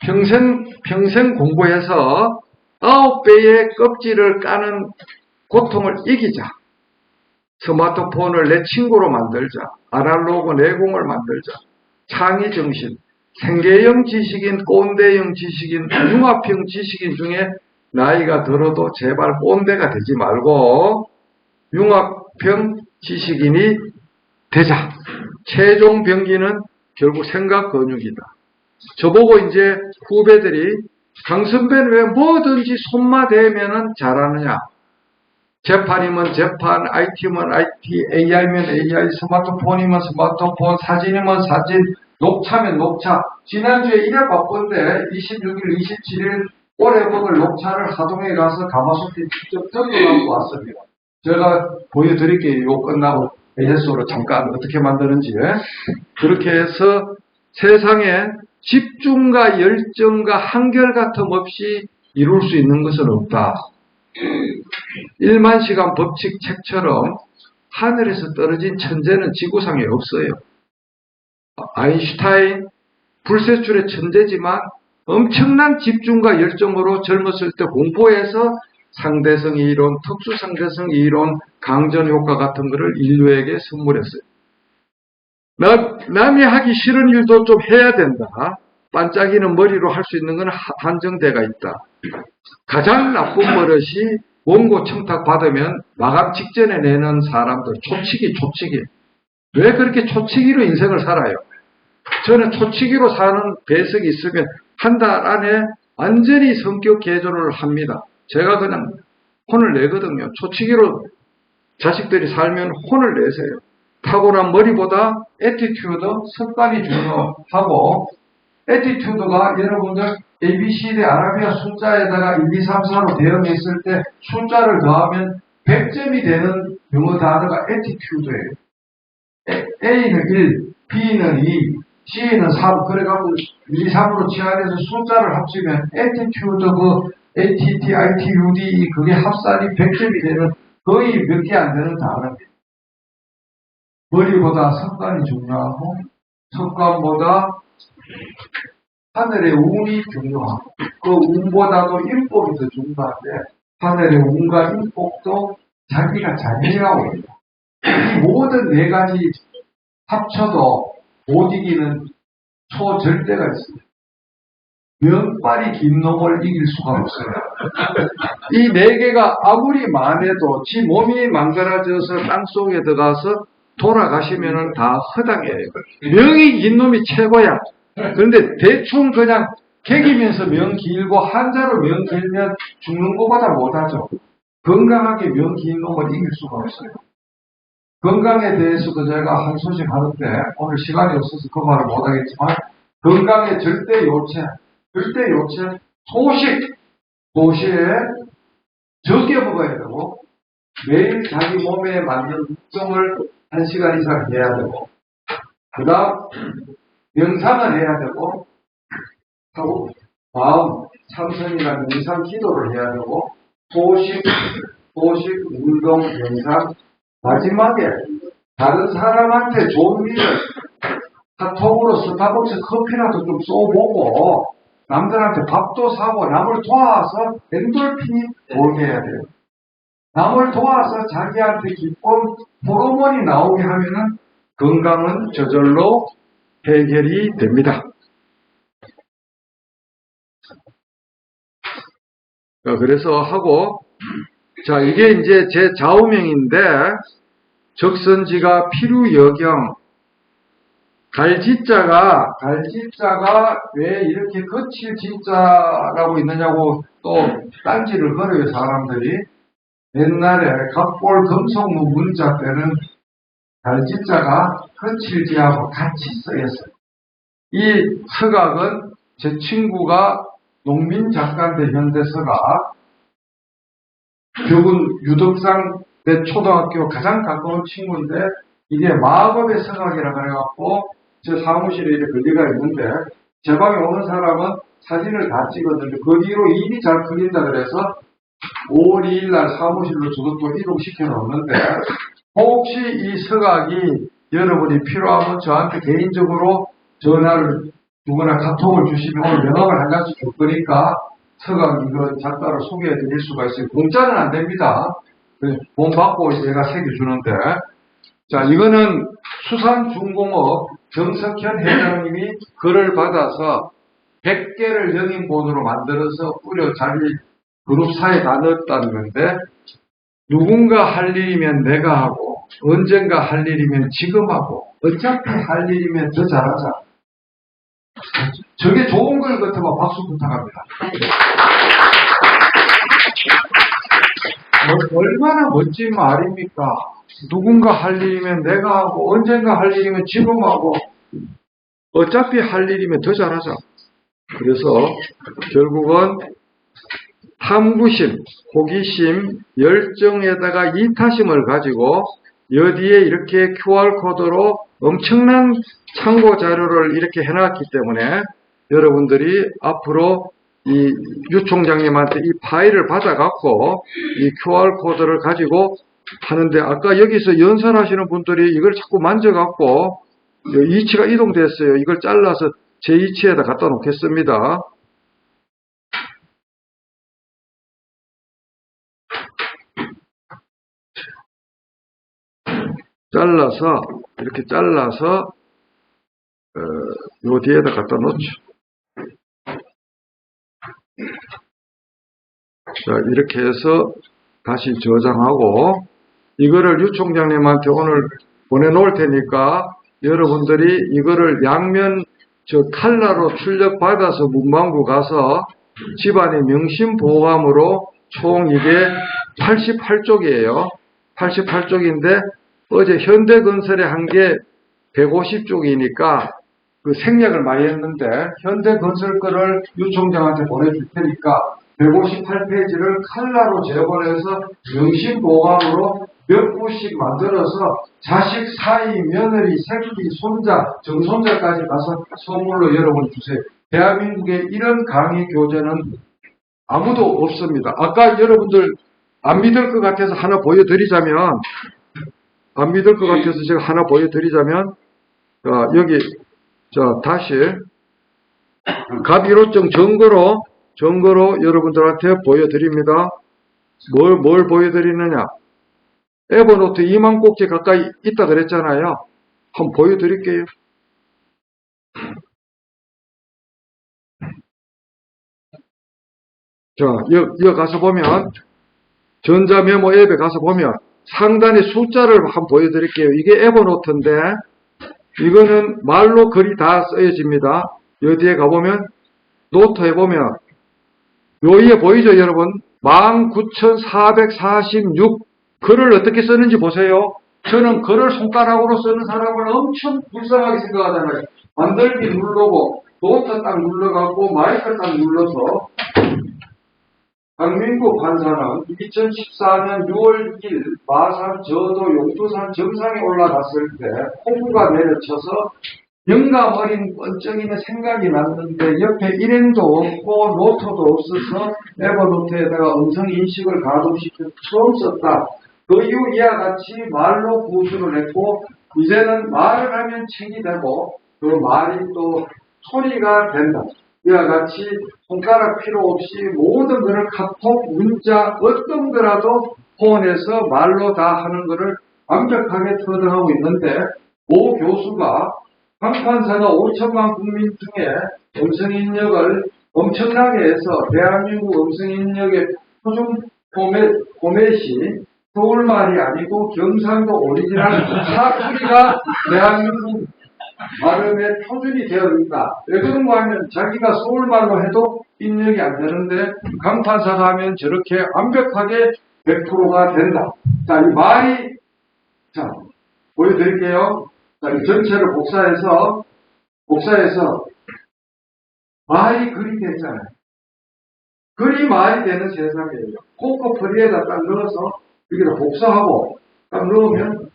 평생 공부해서 9배의 껍질을 까는 고통을 이기자. 스마트폰을 내 친구로 만들자. 아날로그 내공을 만들자. 창의정신, 생계형 지식인, 꼰대형 지식인, 융합형 지식인 중에 나이가 들어도 제발 꼰대가 되지 말고 융합형 지식인이 되자. 최종 병기는 결국 생각 근육이다. 저보고 이제 후배들이 강선배는 왜 뭐든지 손마 대면은 잘하느냐. 재판이면 재판, IT면 IT, AI면 AI, 스마트폰이면 스마트폰, 사진이면 사진, 녹차면 녹차. 지난주에 이래 바쁜데 26일, 27일 올해 먹을 녹차를 하동에 가서 가마솥에 직접 뜯어갖고 왔습니다. 제가 보여드릴게요. 이거 끝나고 AS로 잠깐 어떻게 만드는지. 그렇게 해서 세상에 집중과 열정과 한결같음 없이 이룰 수 있는 것은 없다. 1만 시간 법칙 책처럼 하늘에서 떨어진 천재는 지구상에 없어요. 아인슈타인 불세출의 천재지만 엄청난 집중과 열정으로 젊었을 때 공부해서 상대성 이론, 특수상대성 이론, 강전효과 같은 것을 인류에게 선물했어요. 남이 하기 싫은 일도 좀 해야 된다. 반짝이는 머리로 할 수 있는 건 한정대가 있다. 가장 나쁜 버릇이 원고 청탁 받으면 마감 직전에 내는 사람들, 초치기. 왜 그렇게 초치기로 인생을 살아요? 저는 초치기로 사는 배석이 있으면 한 달 안에 완전히 성격 개조를 합니다. 제가 그냥 혼을 내거든요. 초치기로 자식들이 살면 혼을 내세요. 탁월한 머리보다 애티튜드, 습관이 중요하고, 애티튜드가 여러분들 ABCD 아라비아 숫자에다가 1, 2, 3, 4로 되어 있을 때 숫자를 더하면 100점이 되는 영어 단어가 애티튜드예요. A는 1, B는 2, C는 3, 그래갖고 1, 2, 3으로 치환해서 숫자를 합치면 애티튜드, ATT, ITUD, 그게 합산이 100점이 되는 거의 몇 개 안 되는 단어입니다. 머리보다 습관이 중요하고, 습관보다 하늘의 운이 중요하고, 그 운보다도 인복이 더 중요한데, 하늘의 운과 인복도 자기가 잘해야 옵니다. 이 모든 네 가지 합쳐도 못 이기는 초절대가 있습니다. 면발이 긴 놈을 이길 수가 없어요. 이 네 개가 아무리 많아도 지 몸이 망가져서 땅속에 들어가서 돌아가시면은 다 허당이에요. 명이 긴 놈이 최고야. 그런데 대충 그냥 개기면서 명 길고 한자로 명 길면 죽는 것보다 못하죠. 건강하게 명 긴 놈을 이길 수가 없어요. 건강에 대해서도 제가 한 소식 하는데 오늘 시간이 없어서 그 말을 못하겠지만, 건강의 절대 요체, 소식에 적게 먹어야 되고, 매일 자기 몸에 맞는 운동을 1시간 이상 해야 되고, 그 다음 명상을 해야 되고, 하고 마음 참선이나 명상 기도를 해야 되고, 소식, 운동, 명상, 마지막에 다른 사람한테 좋은 일을 카톡으로 스타벅스 커피라도 좀 쏘보고, 남들한테 밥도 사고 남을 도와서 엔돌핀이 돌게 해야 돼요. 남을 도와서 자기한테 기쁨, 호르몬이 나오게 하면은 건강은 저절로 해결이 됩니다. 그래서 하고, 자, 이게 이제 제 좌우명인데, 적선지가 필요여경, 갈지자가 왜 이렇게 거칠 지자라고 있느냐고 또 딴지를 걸어요, 사람들이. 옛날에 갑볼 금속무 문자 때는 갈지자가 거칠지하고 같이 쓰였어요. 이 서각은 제 친구가 농민작가인데 현대서가 벽은 유덕상 내 초등학교 가장 가까운 친구인데 이게 마법의 서각이라 그래갖고 제 사무실에 이렇게 걸려가 있는데 제 방에 오는 사람은 사진을 다 찍었는데 그 뒤로 일이 잘 풀린다 그래서 5월 2일 날 사무실로 저것도 이동시켜 놓는데 혹시 이 서각이 여러분이 필요하면 저한테 개인적으로 전화를 주거나 카톡을 주시면 오늘 명함을 한 장씩 줄 거니까 서각 이거 작가로 소개해 드릴 수가 있어요. 공짜는 안 됩니다. 돈 받고 제가 새겨주는데 자 이거는 수산중공업 정석현 회장님이 글을 받아서 100개를 영인본으로 만들어서 뿌려 자기 그룹사에 다 넣었다는 건데 누군가 할 일이면 내가 하고 언젠가 할 일이면 지금 하고 어차피 할 일이면 더 잘하자. 저게 좋은 걸 같으면 박수 부탁합니다. 얼마나 멋진 말입니까? 누군가 할 일이면 내가 하고 언젠가 할 일이면 지금 하고 어차피 할 일이면 더 잘하자. 그래서 결국은 탐구심, 호기심, 열정에다가 이타심을 가지고 여기에 이렇게 QR코드로 엄청난 참고 자료를 이렇게 해놨기 때문에 여러분들이 앞으로 이 유 총장님한테 이 파일을 받아갖고 이 QR코드를 가지고 하는데 아까 여기서 연설하시는 분들이 이걸 자꾸 만져갖고 이치가 이동됐어요. 이걸 잘라서 제 이치에다 갖다 놓겠습니다. 잘라서 이렇게 잘라서 요 뒤에다 갖다 놓죠. 자 이렇게 해서 다시 저장하고 이거를 유 총장님한테 오늘 보내놓을 테니까 여러분들이 이거를 양면 저 칼라로 출력받아서 문방구 가서 집안의 명심보감으로 총 이게 88쪽이에요. 88쪽인데 어제 현대건설에 한 게 150쪽이니까 그 생략을 많이 했는데 현대건설 거를 유 총장한테 보내줄 테니까 158페이지를 칼라로 재본해서 명심보감으로 몇 부씩 만들어서 자식, 사위, 며느리, 새끼, 손자, 정손자까지 가서 선물로 여러분 주세요. 대한민국에 이런 강의 교재는 아무도 없습니다. 아까 여러분들 안 믿을 것 같아서 하나 보여드리자면 제가 하나 보여드리자면 여기 다시 갑 1호증 증거로 여러분들한테 보여드립니다. 뭘 보여드리느냐? 에버노트 2만 꼭지 가까이 있다 그랬잖아요. 한번 보여드릴게요. 자, 여기 가서 보면 전자메모 앱에 가서 보면 상단에 숫자를 한번 보여드릴게요. 이게 에버노트인데 이거는 말로 글이 다 쓰여집니다. 여기에 가보면 노트에 보면 여기에 보이죠 여러분? 19,446 글을 어떻게 쓰는지 보세요. 저는 글을 손가락으로 쓰는 사람을 엄청 불쌍하게 생각하잖아요. 만들기 누르고 노트 딱 눌러갖고 마이크 딱 눌러서 강민구 판사는 2014년 6월 1일 마산 저도 용두산 정상에 올라갔을 때 폭우가 내려쳐서 영감 어린 번쩍이는 생각이 났는데 옆에 일행도 없고 노트도 없어서 에버노트에다가 음성인식을 가동시켜서 처음 썼다. 그 이후 이와 같이 말로 구술을 했고 이제는 말을 하면 책이 되고 그 말이 또 소리가 된다. 이와 같이 손가락 필요 없이 모든 것을 카톡, 문자, 어떤 거라도 폰에서 말로 다 하는 것을 완벽하게 터득하고 있는데 오 교수가 강 판사가 5천만 국민 중에 음성인력을 엄청나게 해서 대한민국 음성인력의 표준 포맷이 서울말이 아니고 경상도 오리지널 사투리가 대한민국 발음의 표준이 되어 있다. 왜 그런가 하면 자기가 서울말로 해도 입력이 안 되는데 강 판사가 하면 저렇게 완벽하게 100%가 된다. 자, 이 말이 자 보여드릴게요. 자, 이 전체를 복사해서 말이 글이 됐잖아요. 그리 말이 되는 세상이에요. 코코프리에다 딱 넣어서 여기다 복사하고 딱 넣으면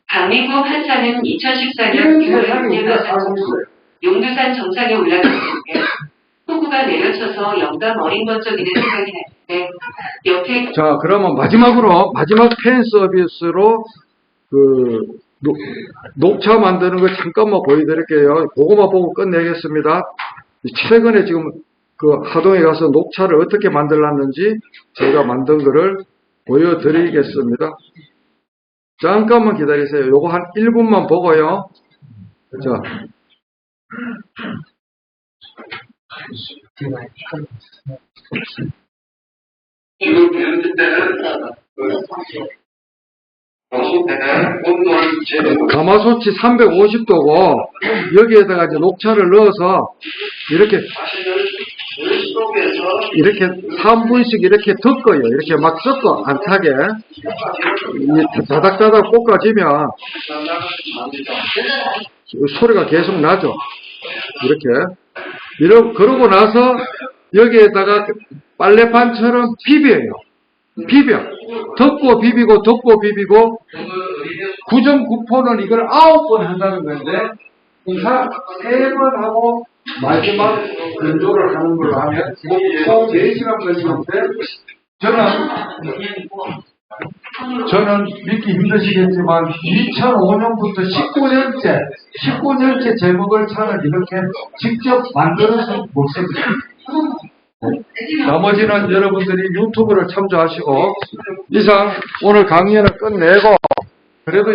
강민구 판사는 2014년 이런 6월 세상이 우리가 국제가상 살고 있어요. 용두산 정상에 올라갔을 때 폭우가 내려쳐서 영감 어린 번쩍이는 생각이 났는데 옆에 자, 그러면 마지막 팬 서비스로 녹차 만드는 거 잠깐만 보여드릴게요. 그거만 보고 끝내겠습니다. 최근에 지금 하동에 가서 녹차를 어떻게 만들었는지 제가 만든 거를 보여드리겠습니다. 잠깐만 기다리세요. 요거 한 1분만 보고요. 자. 지금 배울 때는 가마솥이 350도고 여기에다가 이제 녹차를 넣어서 이렇게 3분씩 이렇게 덮어요. 이렇게 막 섞어 안 타게 다닥다닥 볶아지면 소리가 계속 나죠. 그러고 나서 여기에다가 빨래판처럼 비벼요. 덮고 비비고 9.9%는 이걸 9번 한다는 건데 이상 3번 하고 마지막 건조를 하는 걸로 하면 총 4시간 걸리는데 저는 믿기 힘드시겠지만 2005년부터 19년째 제목을 차를 이렇게 직접 만들어서 먹습니다. 나머지는 여러분들이 유튜브를 참조하시고 이상 오늘 강연을 끝내고 그래도